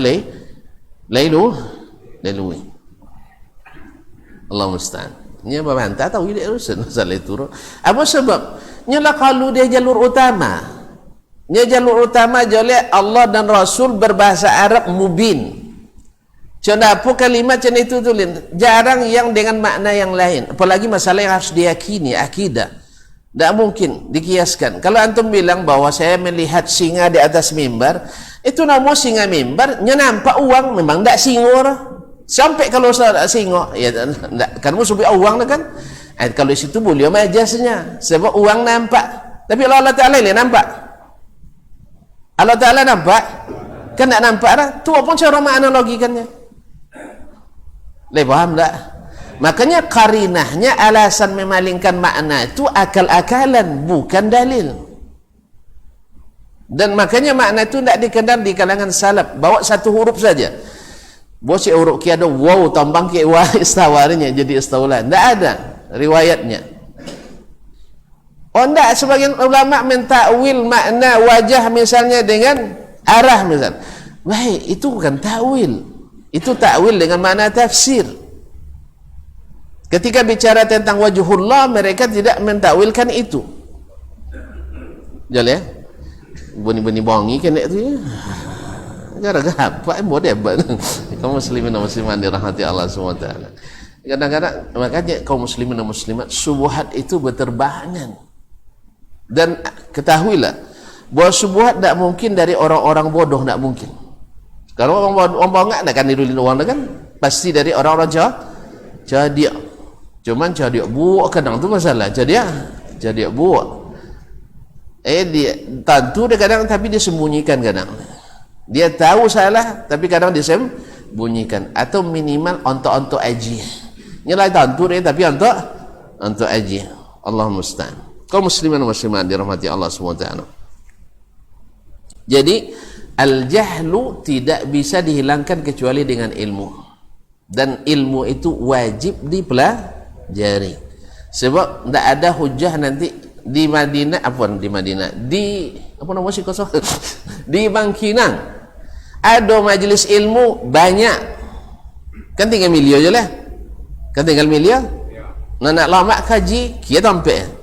Speaker 1: lailui. Allah musta'an. Ini membantah tahu ini urusan masalah itu. Apa sebab? Nyalah kalau dia jalur utama. Jalur utama joleh Allah dan Rasul berbahasa Arab mubin. Kenapa kalimat macam itu tulen? Jarang yang dengan makna yang lain. Apalagi masalah yang harus diyakini, akidah. Tak mungkin dikiaskan. Kalau antum bilang bahwa saya melihat singa di atas mimbar, itu nama singa mimbar, nampak uang memang tak singa. Sampai kalau tak singa, ya kan musuh uang kan? Kalau di situ boleh majasnya, sebab uang nampak. Tapi Allah Taala ni nampak. Allah Ta'ala nampak? Kan tak nampak dah. Tu pun cara analogikannya. Paham tak? Makanya qarinahnya alasan memalingkan makna itu akal-akalan, bukan dalil. Dan makanya makna itu tidak dikenal di kalangan salaf. Bawa satu huruf saja. Bawa si huruf kia ada waw tambang ki wa istawarinya jadi istawla. Tidak ada riwayatnya. Oh tidak, sebagian ulama mentakwil makna wajah misalnya dengan arah misalnya. Baik, itu bukan takwil. Itu takwil dengan makna tafsir. Ketika bicara tentang wajhullah, mereka tidak mentakwilkan itu. Jol ya? Buni-buni bongi kan itu ya? Gara-gara apa? Boleh apa? Kaum muslimin dan muslimat dirahmati Allah SWT. Kadang-kadang, makanya kaum muslimin dan muslimat, subuhat itu berterbangan. Dan ketahuilah bahwa subuhat tak mungkin dari orang-orang bodoh, tak mungkin. Kalau orang bodoh tak akan nirulin orang kan, pasti dari orang-orang jadiak. Cuman jadiak buak kadang tu masalah. Jadiak buak. Dia tentu dia kadang tapi dia sembunyikan kadang. Dia tahu salah tapi kadang dia sembunyikan atau minimal ontok-ontok aji. Nyelai tentu dia tapi ontok aji. Allah musta'an. Kaum muslimin dan muslimat dirahmati Allah SWT. Jadi al-jahlu tidak bisa dihilangkan kecuali dengan ilmu. Dan ilmu itu wajib dipelajari. Sebab tidak ada hujah nanti di Madinah, di Bangkinang ada majlis ilmu banyak. Kan tinggal milio je lah. Kan tinggal milio. Nak lama kaji, kita sampai.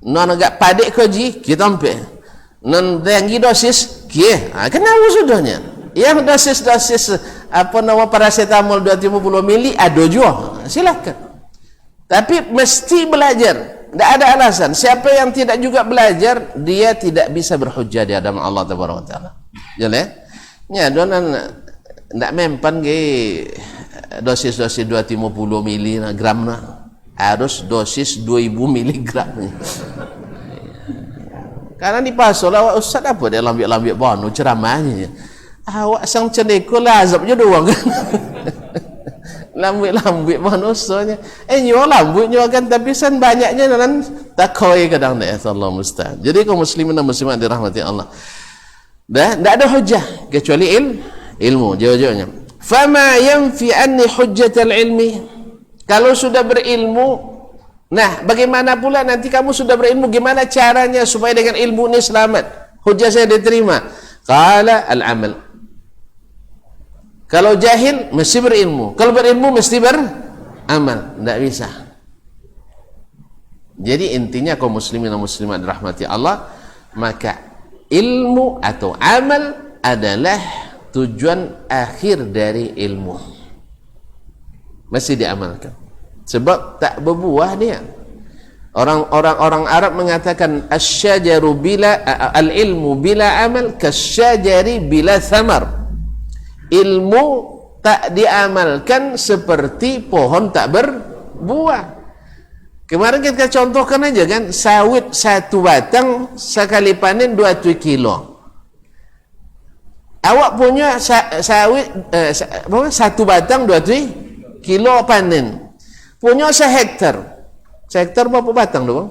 Speaker 1: Non agak padik koji kita ambil non tinggi dosis kia kenapa sudahnya yang dosis apa nama paracetamol 250 mili ada juga silakan tapi mesti belajar tidak ada alasan siapa yang tidak juga belajar dia tidak bisa berhujjah di hadapan Allah Taala jelas ya donan tidak mempan ke dosis 250 mili gram harus dosis 2000 miligram. Karena di pasal awak ustaz apa dia lambiak-lambiak banu ceramahnya. Awak sang cendeku lah azab je doang kan. Lambik-lambik manusianya nyawa lambik nyawa kan, tapi san banyaknya dalam takoi kadang dah Allah musta'an. Jadi kaum muslimin dan muslimat dirahmati Allah, dah tidak ada hujah kecuali ilmu. Jawab-jawabnya, fama yanfi anni hujjatal ilmi. Kalau sudah berilmu, nah bagaimana pula nanti kamu sudah berilmu, gimana caranya supaya dengan ilmu ini selamat, hujah saya diterima? Qala al-amal. Kalau jahil mesti berilmu, kalau berilmu mesti beramal, tidak bisa. Jadi intinya kaum muslimin dan muslimat dirahmati Allah, maka ilmu atau amal adalah tujuan akhir dari ilmu, mesti diamalkan, sebab tak berbuah dia. Orang Arab mengatakan asyajaru bila al-ilmu bila amal kasyajari bila thamar. Ilmu tak diamalkan seperti pohon tak berbuah. Kemarin kita contohkan aja kan, sawit satu batang sekali panen 2 kilo. Awak punya sawit satu batang 2 kilo panen, punya sehektar. Sehektar berapa batang tu bang?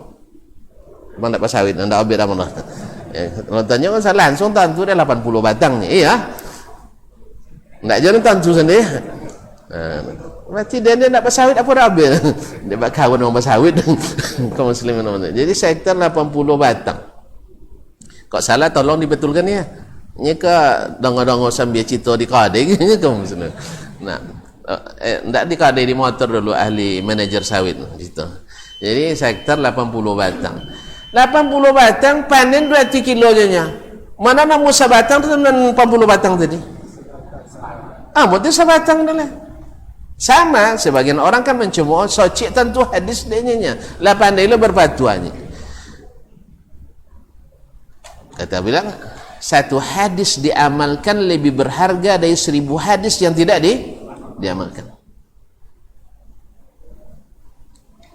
Speaker 1: Bang tak pasawit, anda ambil dah mana? Kalau tanya kan salah, langsung tentu dia 80 batang ni, iya. Tak jangan tentu sendiri. Berarti dia nak bersawit apa dah ambil? Dia buat kawan orang bersawit. Kaum muslimin. Jadi sektor 80 batang. Kok salah tolong dibetulkan ya. Ini ke dongor-dongor sambil cerita di kadai kaum muslimin. Nah, tak di kadai di motor dulu ahli manajer sawit gitu. Jadi sektor 80 batang. 80 batang panen 2 kilo aja. Mana nak musa batang tu dengan 80 batang tadi? Mungkin sebatang dah. Sama, sebagian orang kan mencemooh, cik tentu hadis dia lah pandai lo berpatuannya. Kata bilang, satu hadis diamalkan lebih berharga dari 1000 hadis yang tidak diamalkan.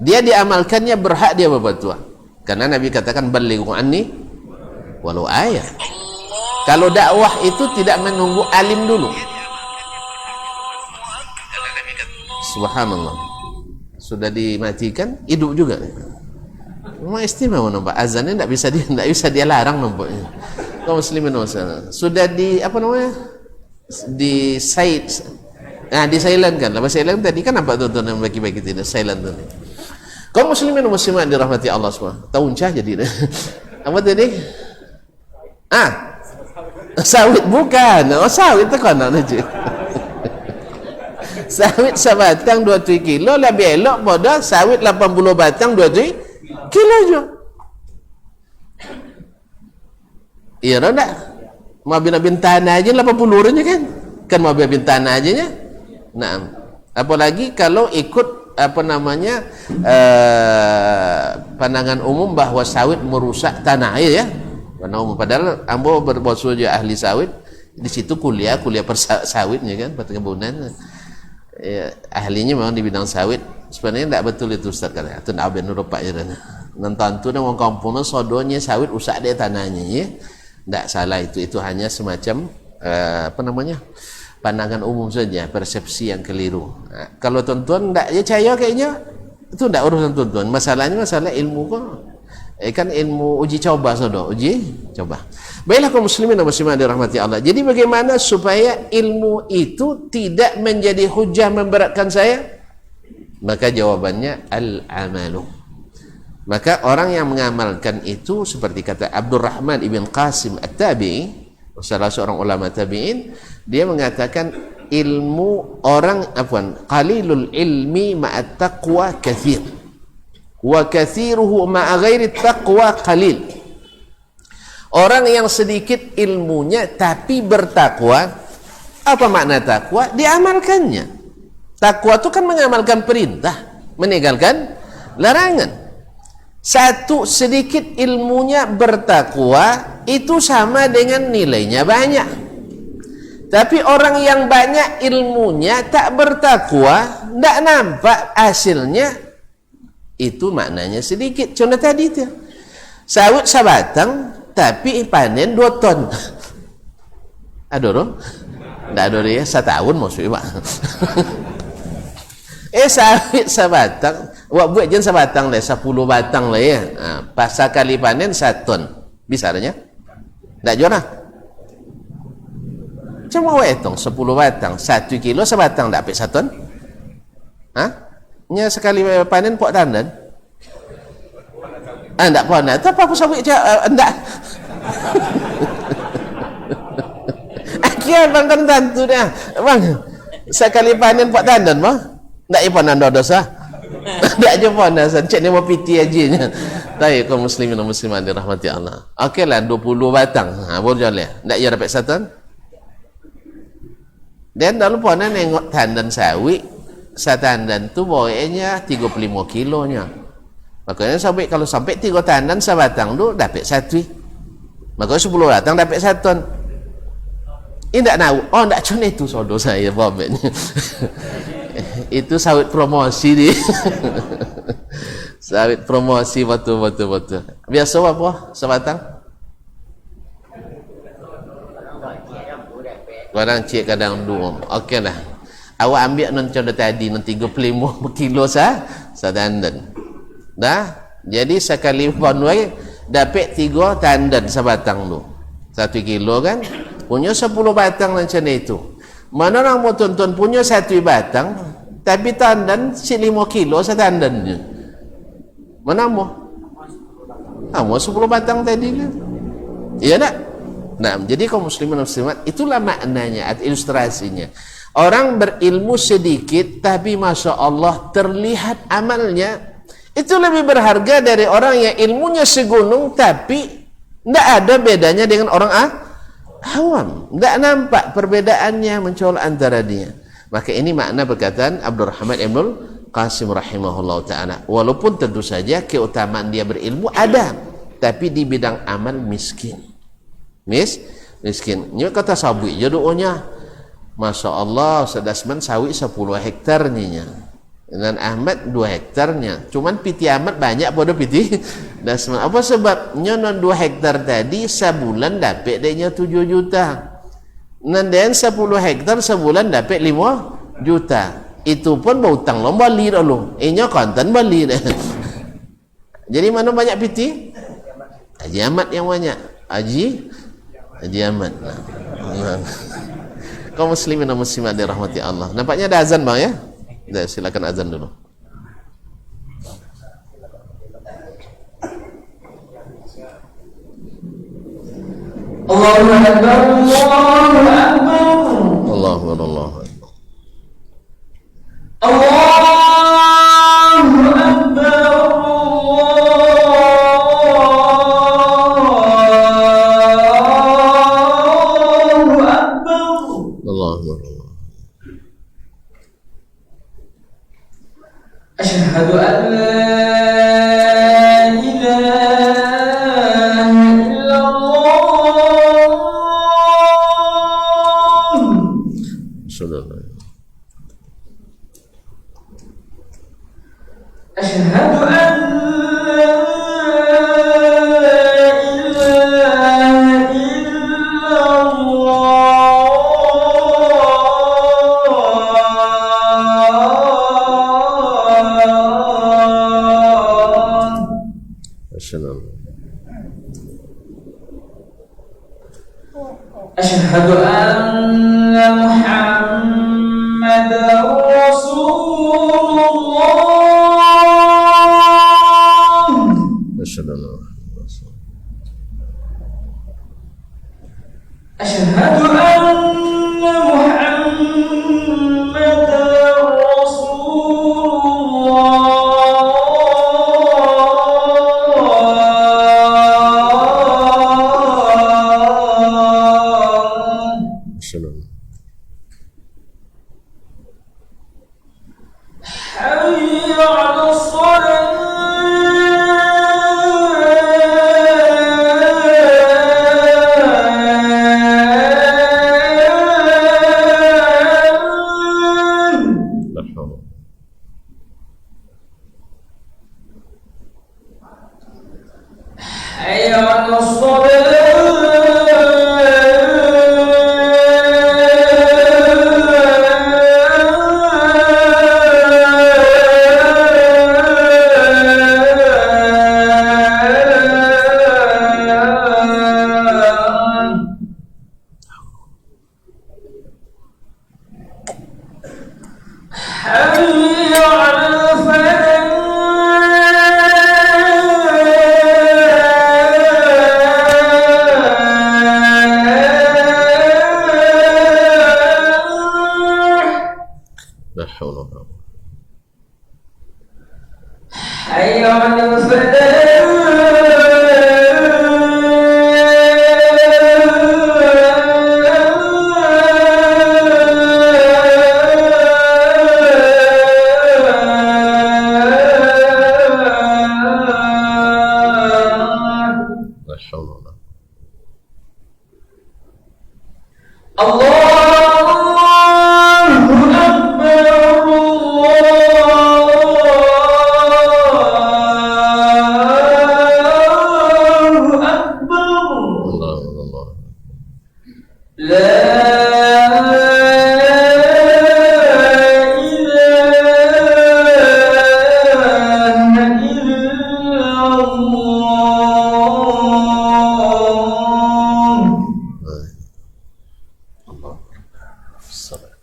Speaker 1: Dia diamalkannya berhak dia berpatuah. Karena Nabi katakan balighu anni walau ayat. Kalau dakwah itu tidak menunggu alim dulu. Subhanallah, sudah dimatikan hidup juga. Memang istimewa nampak, azannya tidak bisa dia larang nampaknya. Kaum muslimin sudah di apa namanya, di silent kan, lepas silent tadi kan nampak tuan-tuan yang bagi-bagi tidak silent tadi. Kaum muslimin dan muslimat dirahmati Allah SWT. Tahun cah jadi apa tadi? Sawit bukan. Sawit tu kan aja. Sawit sebatang 2 kilo lebih elok pada sawit 80 batang 2 kilo je. Iya tak? Mau bin tanah aja 80 orang kan? Kan mau bin tanah aja nya. Nah, apalagi kalau ikut apa namanya pandangan umum bahwa sawit merusak tanah air ya. Padahal ambo berbosok je ahli sawit, di situ kuliah persawitnya kan, perkebunan. Ya, ahlinya memang di bidang sawit. Sebenarnya tidak betul itu Ustaz kan. Itu nak abang rupak je dan tentu dia orang kampungnya sodonya sawit usak dia tanahnya ya. Tidak salah itu hanya semacam apa namanya, pandangan umum saja, persepsi yang keliru. Kalau tuan-tuan tidak percaya kayaknya itu tidak urusan tuan-tuan. Masalahnya masalah ilmu kok. Kan ilmu uji coba uji coba. Baiklah kaum muslimin dan muslimat dirahmati Allah. Jadi bagaimana supaya ilmu itu tidak menjadi hujah memberatkan saya? Maka jawabannya al-amalu. Maka orang yang mengamalkan itu seperti kata Abdurrahman ibn Qasim at-Tabi'i, salah seorang ulama tabi'in, dia mengatakan ilmu orang qalilul ilmi ma'at taqwa kathir wa kathiruhu ma'a ghairi taqwa qalil. Orang yang sedikit ilmunya tapi bertakwa, apa makna takwa? Diamalkannya. Takwa itu kan mengamalkan perintah, meninggalkan larangan. Satu sedikit ilmunya bertakwa itu sama dengan nilainya banyak. Tapi orang yang banyak ilmunya tak bertakwa, tidak nampak hasilnya Itu maknanya sedikit. Contoh tadi tu, sawit sabatang tapi panen 2 ton. Adoro? Tak ada ya, 1 tahun maksudnya pak. Sawit sabatang, awak buat je sabatang lah, 10 batang lah ya. Pasal kali panen 1 ton. Bisa adanya? Tak jual lah. Macam awak hitung 10 batang, 1 kilo sebatang, tak habis 1 ton? Nya sekali panen pok tandan? Tak pernah. Tak apa aku sawit je. Tak. Akhirnya bang kan tentu dah. Bang, sekali panen pok tandan mah? Tak ia panen dosa. Tak je panen. Cik ni mau piti aja. Tapi kaum muslimin dan muslimat dirahmati Allah. Okeylah 20 batang. Boleh jalan. Tak ia dapat 1 ton? Dan tak lupa nak nengok tandan sawit. Tandan tu bawanya 35 kilonya. Makanya sampai kalau sampai 3 tandan sebatang tu dapat 1. Makanya 10 batang dapat 1 ton. Ini tak tahu. Oh, tak cuma itu sodo saya babetnya. Itu sawit promosi dia. Sawit promosi betul. Biasa apa? Sebatang? Kadang cik kadang 2. Okeylah. Awak ambil non contoh tadi non 35 kilo tandan. Dah? Jadi sekali panen dapat 3 tandan sebatang tu. 1 kilo kan? Punya 10 batang macam itu. Mana orang mau tonton punya 1 batang tapi tandan 5 kilo tandannya. Mana mau? Mau 10 batang tadi kan? Iya tak? Nah, jadi kaum muslimin dan muslimat, itulah maknanya, ilustrasinya. Orang berilmu sedikit tapi Masya Allah terlihat amalnya, itu lebih berharga dari orang yang ilmunya segunung tapi tidak ada bedanya dengan orang awam. Tidak nampak perbedaannya muncul antara dia. Maka ini makna perkataan Abdurrahman Ibnul Qasim rahimahullah ta'ala. Walaupun tentu saja keutamaan dia berilmu ada, tapi di bidang amal miskin. Miskin. Ini kata sabui je doanya. Masya Allah, Sedasman sawit 10 hektarnya. Dan Ahmad 2 hektarnya. Cuman piti Ahmad banyak pada piti Dasman. Apa sebabnya? Non 2 hektar tadi sebulan dapat dia 7 juta. Dan 10 hektar sebulan dapat 5 juta. Itu pun berhutang lo balik dulu. Ini konten balik. Jadi mana banyak piti? Haji Ahmad yang banyak. Haji Ahmad. Kaum muslimin dan muslimat dirahmati Allah. Nampaknya ada azan bang ya? Dah, silakan azan dulu.
Speaker 4: Allahu Akbar, Allahu Akbar.
Speaker 1: Allahu Akbar, Allahu Akbar.
Speaker 4: Allahu Akbar. Asyhadu an la ilaha illallah. Asyhadu an Asyhadu anna Muhammadar Rasulullah.
Speaker 1: Asyhadu
Speaker 4: anna Muhammadar Rasulullah. حي على الصلاة حي على الصلاة حي على الفلاح
Speaker 1: لا حول ولا قوة.
Speaker 4: حي على الفلاح
Speaker 1: لا حول ولا قوة.
Speaker 4: الله أكبر الله أكبر
Speaker 1: الله الله.
Speaker 4: لا إله إلا الله
Speaker 1: الله. الصلاة.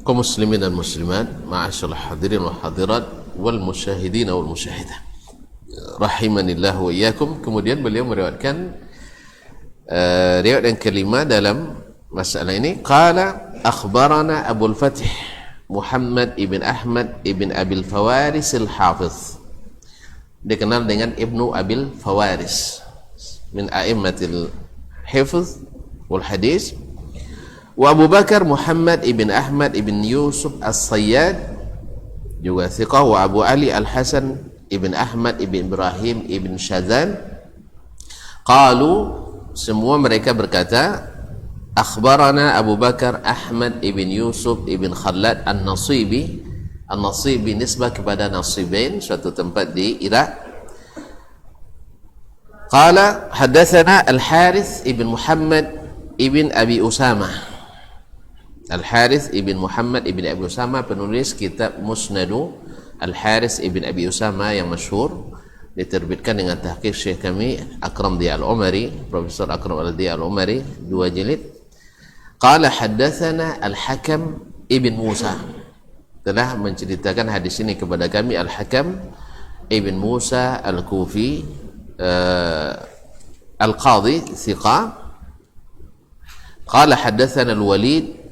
Speaker 1: kaum muslimin dan muslimat, ma'asyiral hadirin wa hadirat wal musyahidin wal musyahidah, rahimanillah wa iyyakum. Kemudian beliau meriwayatkan riwayat yang kelima dalam masalah ini. Qala akhbarana Abul Fath Muhammad ibn Ahmad ibn Abil Fawaris al-Hafiz, dikenal dengan Ibnu Abil Fawaris, min a'immatil hifz wal hadis. Wa Abu Bakar Muhammad ibn Ahmad ibn Yusuf as-Sayyad, juga thiqah. Wa Abu Ali al-Hasan ibn Ahmad ibn Ibrahim ibn Shazan. Qalu, semua mereka berkata, akhbarana Abu Bakar Ahmad ibn Yusuf ibn Khallad an-Nasibi. An-Nasibi nisbah kepada Nasibain, suatu tempat di Irak. Qala hadatsana Al-Harith ibn Muhammad ibn Abi Usamah. Al-Harith ibn Muhammad ibn Abi Usamah, penulis kitab Musnadu Al-Harith ibn Abi Usamah yang masyhur, diterbitkan dengan tahqiq Syekh kami Akram Diya Al-Umari, Profesor Akram Diya Al-Umari, 2 jilid. Qala haddatsana Al-Hakam ibn Musa, telah menceritakan hadis ini kepada kami Al-Hakam ibn Musa Al-Kufi, Al-Qadhi thiqah. Qala haddatsana Al-Walid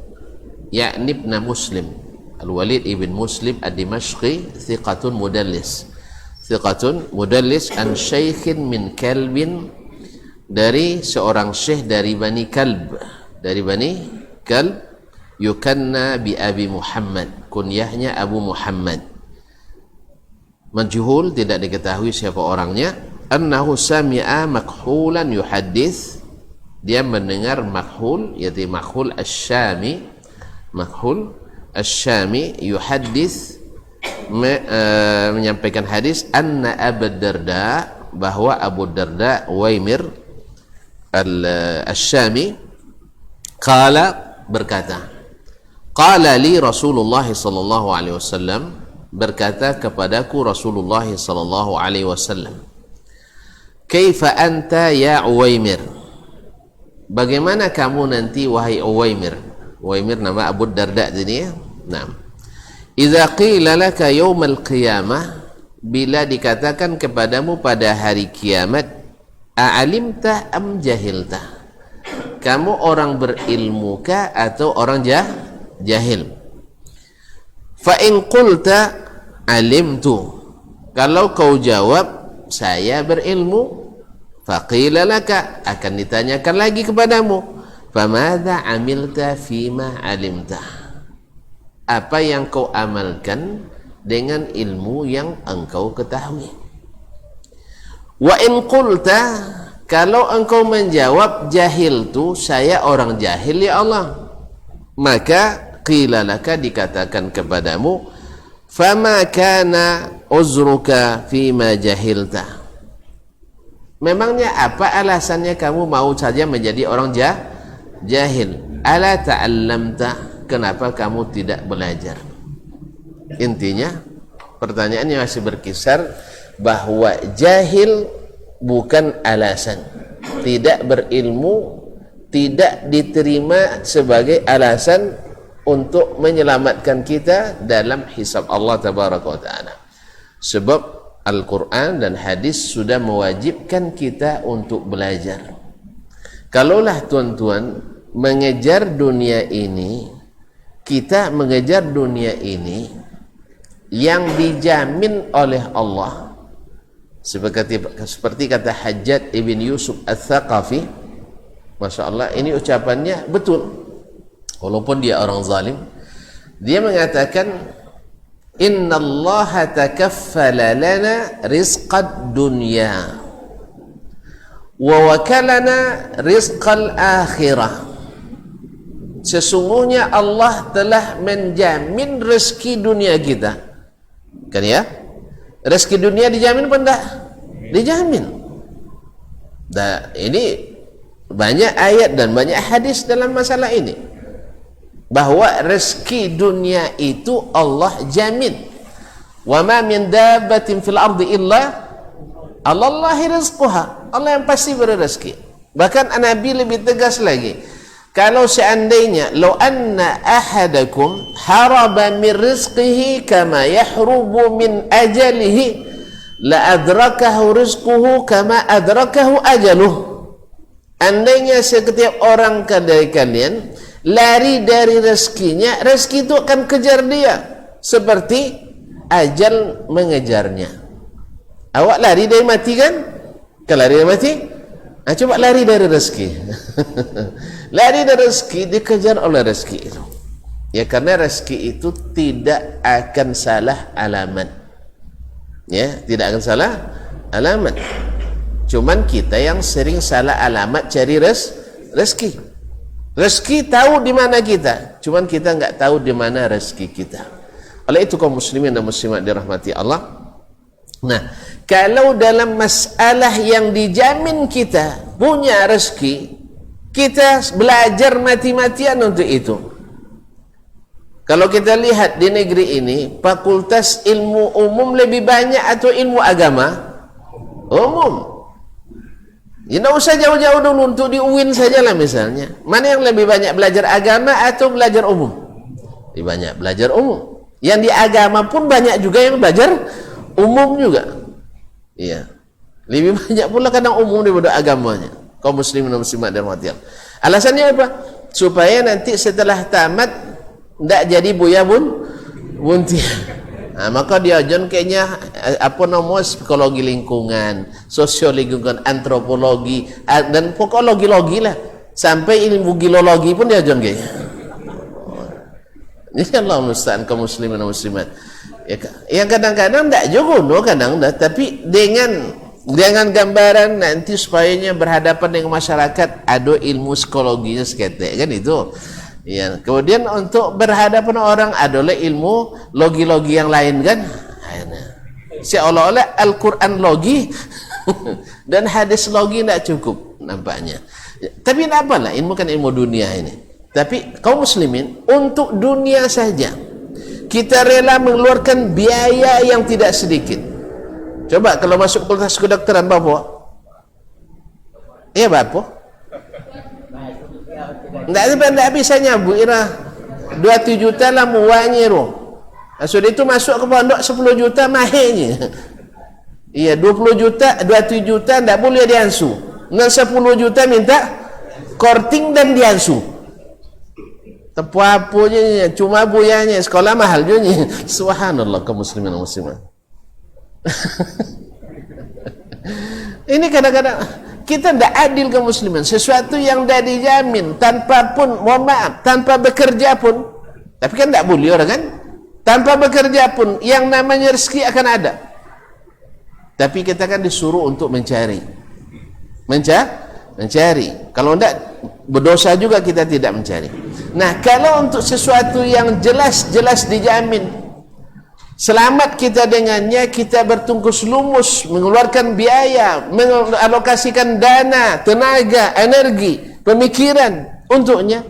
Speaker 1: yakni ibn Muslim, Al-Walid ibn Muslim ad-Dimashqi, thiqatun mudallis, thiqatun mudallis, an syaikhin min kalbin, dari seorang syekh dari Bani Kalb, dari Bani Kalb, yukanna bi Abi Muhammad, kunyahnya Abu Muhammad, majhul, tidak diketahui siapa orangnya. Annahu sami'a makhulan yuhaddits, dia mendengar Makhul, yaitu Makhul Asy-Syami, Makhul Asy-Syami yuhaddits, menyampaikan hadis, anna Abu Darda, bahwa Abu Darda Waimir Asy-Syami, qala, berkata, qala li Rasulullah sallallahu alaihi wasallam, berkata kepadaku Rasulullah sallallahu alaihi wasallam, kaifa anta ya Uwaimir, bagaimana kamu nanti wahai Uwaimir. Uwaimir nama Abu Darda ini ya. Nah, idza qila laka yaumal qiyamah, bila dikatakan kepadamu pada hari kiamat, a'alimta am jahilta, kamu orang berilmu kah atau orang jahil? Fa in qulta alimtu, kalau kau jawab saya berilmu, faqila laka, akan ditanyakan lagi kepadamu, famadza amilta fima alimta, apa yang kau amalkan dengan ilmu yang engkau ketahui? Wa in qulta, kalau engkau menjawab jahiltu, saya orang jahil ya Allah, maka qila laka, dikatakan kepadamu, fama kana uzruka fima jahilta, memangnya apa alasannya kamu mau saja menjadi orang jahil? Ala ta'allamta, kenapa kamu tidak belajar? Intinya pertanyaannya masih berkisar bahwa jahil bukan alasan, tidak berilmu tidak diterima sebagai alasan untuk menyelamatkan kita dalam hisab Allah tabaraka wa ta'ala. Sebab Al-Quran dan hadis sudah mewajibkan kita untuk belajar. Kalaulah tuan-tuan mengejar dunia ini, kita mengejar dunia ini yang dijamin oleh Allah, seperti kata Hajjaj ibn Yusuf Al-Thaqafi, Masya Allah, ini ucapannya betul walaupun dia orang zalim. Dia mengatakan, Inna Allah takaffala lana rizqad dunya wa wakalana rizqal akhirah. Sesungguhnya Allah telah menjamin rezeki dunia kita, kan ya? Rezeki dunia dijamin apa enggak? Dijamin. Dan ini banyak ayat dan banyak hadis dalam masalah ini, bahwa rezeki dunia itu Allah jamin. Wa ma min dabbatin fil ardi illa Allahi rizquha. Allah yang pasti beri rezeki. Bahkan Nabi lebih tegas lagi, kalau seandainya law anna ahadakum haraba min rizqihi kama yahrubu min ajalihi la adrakahu rizquhu kama adrakahu ajaluh. Andainya setiap orang dari kalian lari dari rezekinya, rezeki itu akan kejar dia seperti ajal mengejarnya. Awak lari dari mati kan? Kalau lari dari mati, coba lari dari rezeki. Lari dari rezeki, dikejar oleh rezeki itu. Ya, karena rezeki itu tidak akan salah alamat. Ya, tidak akan salah alamat. Cuman kita yang sering salah alamat cari rezeki. Rezeki tahu di mana kita, cuman kita nggak tahu di mana rezeki kita. Oleh itu kaum muslimin dan muslimat dirahmati Allah. Nah, kalau dalam masalah yang dijamin kita punya rezeki, kita belajar mati-matian untuk itu. Kalau kita lihat di negeri ini, fakultas ilmu umum lebih banyak atau ilmu agama? Umum. Ya, tidak usah jauh-jauh dulu, untuk di UIN sajalah misalnya. Mana yang lebih banyak belajar agama atau belajar umum? Lebih banyak belajar umum. Yang di agama pun banyak juga yang belajar umum juga. Iya. Lebih banyak pula kadang umum daripada agamanya. Kaum muslimin dan muslimat dan rahmatullah. Alasannya apa? Supaya nanti setelah tamat tidak jadi buaya buntian. Nah, maka dia ajan kayaknya psikologi lingkungan, sosiologi lingkungan, antropologi dan pokok logi lah, sampai ilmu geologi pun dia ajan kayaknya. Ini Allah musta'an kaum muslimin dan muslimat. Ya, yang kadang-kadang tidak juga, kadang tapi dengan gambaran nanti supayanya berhadapan dengan masyarakat, ada ilmu psikologinya seketek kan itu. Ya, kemudian untuk berhadapan orang adalah ilmu logi-logi yang lain kan. Seolah-olah Al-Quran logi dan hadis logi tidak cukup nampaknya. Tapi tidak apalah, ilmu kan ilmu dunia ini. Tapi kaum muslimin, untuk dunia saja kita rela mengeluarkan biaya yang tidak sedikit. Coba kalau masuk fakultas kedokteran Bapak, iya Bapak, tidak bisa nyabuk ira 20 juta lah muanya roh. Sudah itu masuk ke pondok 10 juta mahenya. Iya, 20 juta 27 juta tidak boleh diansu. Dengan 10 juta minta korting dan diansu. Tepu-apunya cuma buyanya, sekolah mahal juga. Subhanallah kaum muslimin dan muslimat. Ini kadang-kadang kita tidak adil kaum muslimin. Sesuatu yang tidak dijamin, tanpa pun, mohon maaf, tanpa bekerja pun, tapi kan tidak boleh orang kan, tanpa bekerja pun yang namanya rezeki akan ada. Tapi kita kan disuruh untuk mencari. mencari. Kalau tidak, berdosa juga kita tidak mencari. Nah, kalau untuk sesuatu yang jelas-jelas dijamin selamat kita dengannya, kita bertungkus lumus mengeluarkan biaya, mengalokasikan dana, tenaga, energi, pemikiran untuknya.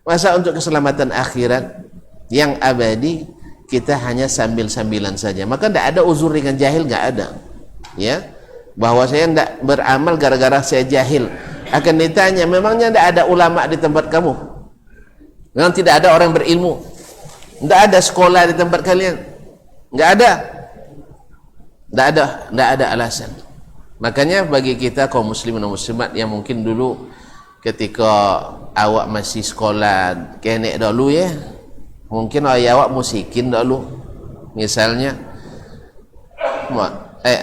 Speaker 1: Masa untuk keselamatan akhirat yang abadi kita hanya sambil-sambilan saja, maka tidak ada uzur dengan jahil, nggak ada, ya, bahwa saya tidak beramal gara-gara saya jahil. Akan ditanya, memangnya tidak ada ulama di tempat kamu? Memang tidak ada orang berilmu? Tidak ada sekolah di tempat kalian? Nggak ada. Tidak ada alasan. Makanya bagi kita kaum muslimin dan muslimat yang mungkin dulu ketika awak masih sekolah kenek dulu, ya, mungkin awak musikin dulu, misalnya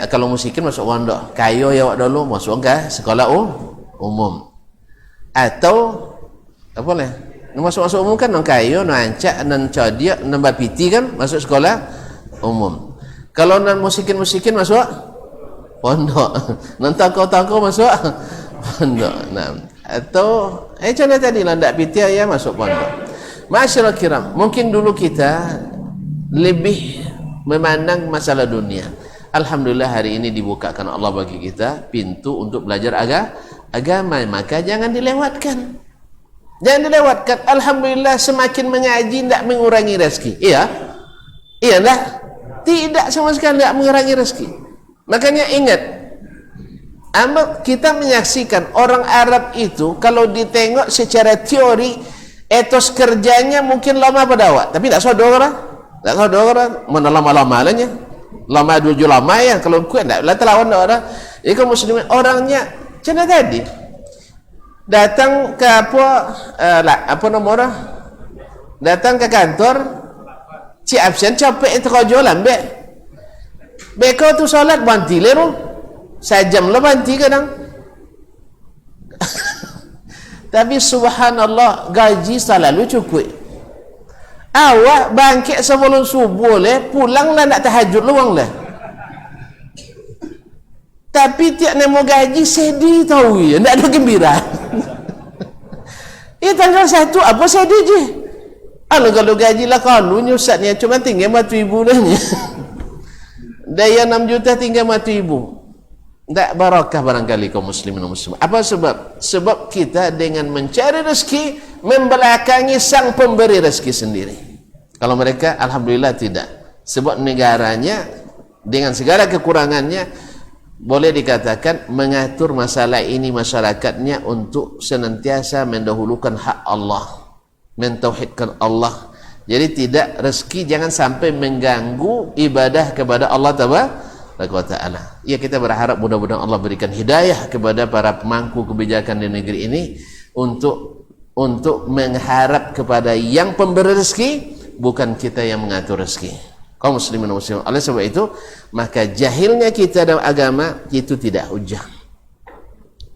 Speaker 1: kalau musikin masuk pondok, kayo ya awak dulu masuk ke sekolah umum, atau apa lah, masuk umum kan non kayo, non ancak, non codiak, non bapiti kan masuk sekolah umum. Kalau non musikin masuk pondok, non tako masuk pondok. Nah, atau contoh tadi lah ndak piti ya masuk pondok. Masyaallah kiram, mungkin dulu kita lebih memandang masalah dunia. Alhamdulillah hari ini dibukakan Allah bagi kita pintu untuk belajar agama, maka jangan dilewatkan. Jangan dilewatkan. Alhamdulillah semakin mengaji tidak mengurangi rezeki. Iya? Iya enggak? Tidak sama sekali tidak mengurangi rezeki. Makanya ingat, kita menyaksikan orang Arab itu kalau ditengok secara teori etos kerjanya mungkin lama pada awak, tapi tak saudara, mana lama-lama lahnya, lama dulu lama ya, kalau kuat tak lah terlawan orang. Jadi kaum muslimin orangnya macam tadi datang ke apa nomor, datang ke kantor, si absen capek itu kau jualan beko tu solat banti leru, sejam lah banti kadang. Tapi subhanallah gaji selalu cukup. Awak bangkit sebelum subuh le, pulang lah nak tahajud luang lah. Tapi tiap nemu gaji sedih tahu ya, tak ada gembira. Tanggal 1 apa sedih je. Kalau gaji lah kalau nyusatnya cuma tinggal matu ibu dah ni. Daya 6 juta tinggal matu ibu. Tak barakah barangkali kaum muslimin dan muslimat. Apa sebab? Sebab kita dengan mencari rezeki membelakangi sang pemberi rezeki sendiri. Kalau mereka alhamdulillah tidak. Sebab negaranya dengan segala kekurangannya boleh dikatakan mengatur masalah ini masyarakatnya untuk senantiasa mendahulukan hak Allah, mentauhidkan Allah. Jadi tidak, rezeki jangan sampai mengganggu ibadah kepada Allah Ta'ala. Ya, kita berharap mudah-mudahan Allah berikan hidayah kepada para pemangku kebijakan di negeri ini untuk mengharap kepada yang pemberi rezeki, bukan kita yang mengatur rezeki. Kaum muslimin dan muslimat, oleh sebab itu maka jahilnya kita dalam agama itu tidak hujah.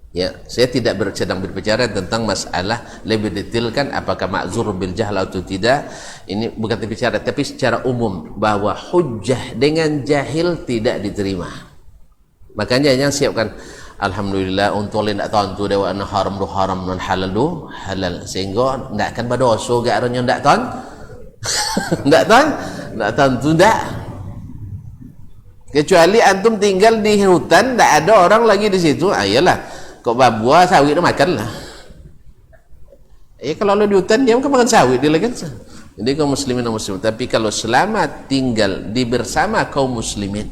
Speaker 1: Ya, saya tidak sedang berbicara tentang masalah lebih detailkan apakah ma'zur bil jahl atau tidak. Ini bukan berbicara, tapi secara umum bahwa hujjah dengan jahil tidak diterima. Makanya yang siapkan alhamdulillah untuk tidak tahu tu dewa na haram du haram, non halal du halal, sehingga tidak akan berdosa gak aranya tidak tahu. Tidak tahu tu tidak. Kecuali antum tinggal di hutan, tidak ada orang lagi di situ, ayolah kok buah sawit tu makan lah. Kalau lo di hutan dia makan sawit dia lagi. Jadi kaum muslimin dan muslimat, tapi kalau selamat tinggal di bersama kaum muslimin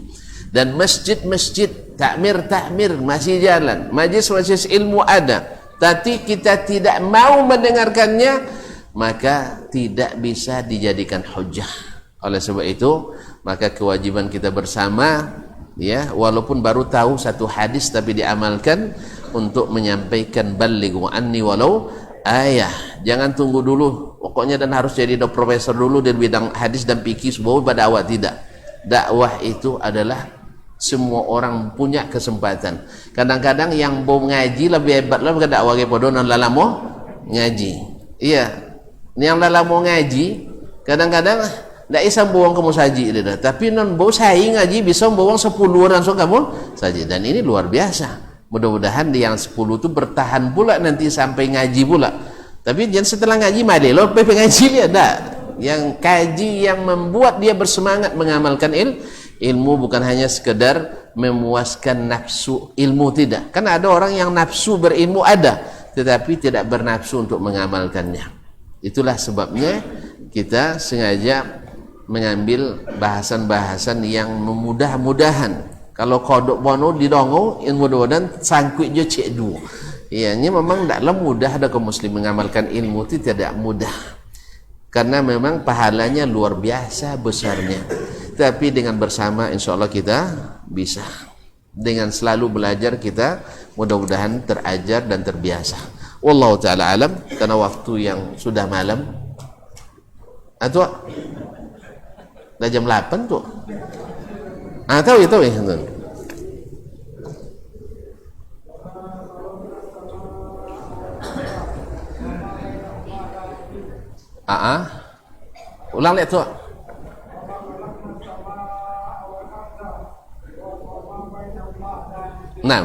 Speaker 1: dan masjid-masjid takmir masih jalan, majlis ilmu ada, tapi kita tidak mau mendengarkannya, maka tidak bisa dijadikan hujah. Oleh sebab itu maka kewajiban kita bersama, ya, walaupun baru tahu satu hadis tapi diamalkan, untuk menyampaikan balighu anni walau ayah. Jangan tunggu dulu pokoknya dan harus jadi profesor dulu di bidang hadis dan fikih sebab pada awak tidak. Dakwah itu adalah semua orang punya kesempatan. Kadang-kadang yang mau ngaji lebih hebat lah bukan dakwah ke podo nan lalamo ngaji. Iya, yang lalamo ngaji kadang-kadang tidak bisa buang kamu saji dia, tapi non bau saing ngaji bisa buang 10 orang so kamu saji, dan ini luar biasa. Mudah-mudahan yang 10 itu bertahan pula nanti sampai ngaji pula. Tapi jangan setelah ngaji mari lo ngaji dia dah. Yang kaji yang membuat dia bersemangat mengamalkan ilmu, bukan hanya sekedar memuaskan nafsu ilmu, tidak. Kan ada orang yang nafsu berilmu ada, tetapi tidak bernafsu untuk mengamalkannya. Itulah sebabnya kita sengaja mengambil bahasan-bahasan yang memudah-mudahan. Kalau kodok bono didongo, mudah-mudahan sangkut je cek dua. Ianya memang tidaklah mudah ada kaum muslim mengamalkan ilmu itu, tidak mudah. Karena memang pahalanya luar biasa besarnya. Tapi dengan bersama insya Allah kita bisa. Dengan selalu belajar kita mudah-mudahan terajar dan terbiasa. Wallahu ta'ala alam, karena waktu yang sudah malam. Atau dah jam 8 tu. Tahu ya, tahu ya. Ulang lihat tu. Nah,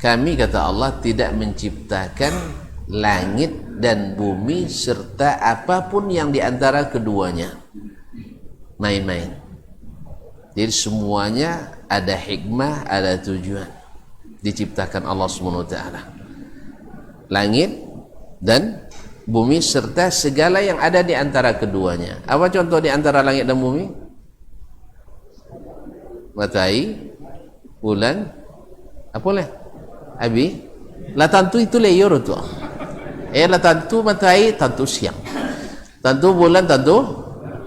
Speaker 1: kami kata Allah tidak menciptakan langit dan bumi serta apapun yang diantara keduanya main-main. Jadi semuanya ada hikmah, ada tujuan diciptakan Allah SWT. Langit dan bumi serta segala yang ada di antara keduanya. Apa contoh di antara langit dan bumi? Matahari, bulan, apa lah? Abi, lah tentu itu layer tu. Lah tentu matahari, tentu siang. Tentu bulan, tentu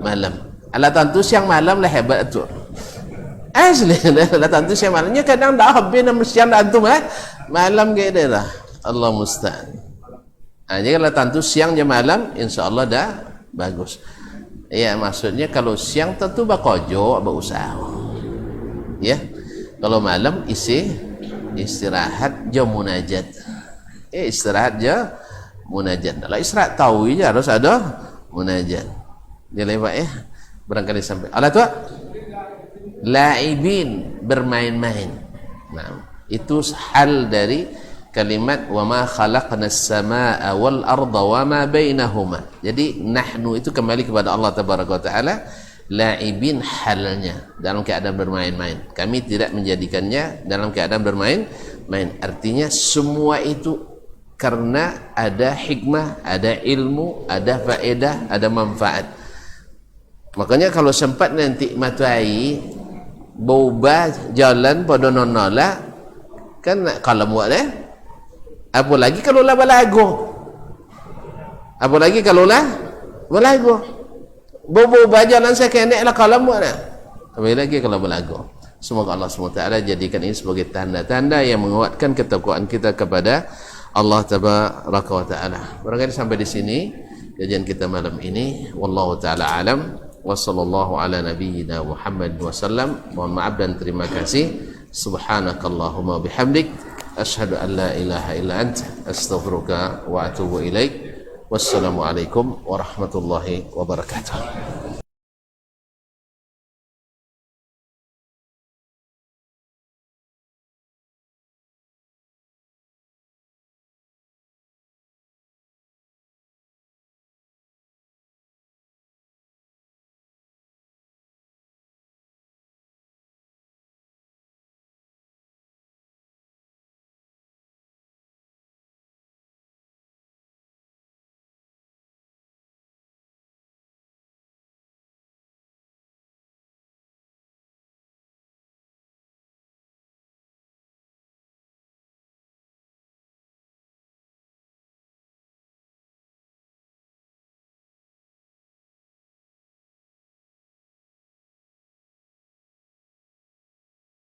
Speaker 1: malam. Lah tentu siang malam lah hebat tu. Asli lah tentu siang malamnya kadang dah habis nama siang dah antum malam ke dia lah. Allah musta'an. Jadi kalau tentu siang je malam insya-Allah dah bagus. Ya, maksudnya kalau siang tentu bakojo berusaha. Ya. Kalau malam istirahat je munajat. Istirahat je munajat. Kalau istirahat tahu je harus ada munajat. Dia lewat ya. Barangkali sampai. Allah tu laibin, bermain-main. Nah, itu hal dari kalimat wa ma khalaqnas samaa wal arda wa ma bainahuma. Jadi nahnu itu kembali kepada Allah tabaraka wa taala, laibin halnya dalam keadaan bermain-main. Kami tidak menjadikannya dalam keadaan bermain-main. Artinya semua itu karena ada hikmah, ada ilmu, ada faedah, ada manfaat. Makanya kalau sempat nanti matahari berubah jalan pada nonola kan kalau buat apa lagi kalau lah balago, apa lagi kalau lah balago berubah jalan saya kena lah kalau buat apa lagi kalau balago. Semoga Allah SWT jadikan ini sebagai tanda-tanda yang menguatkan ketakwaan kita kepada Allah tabaraka wa taala. Barangkali sampai di sini kajian kita malam ini. Wallahu taala alam. Wassallallahu ala nabiyyina Muhammad wasallam. Mohon maaf dan terima kasih. Subhanakallahumma bihamdik asyhadu an la ilaha illa anta astaghfiruka wa atubu ilaik. Wassalamualaikum warahmatullahi wabarakatuh.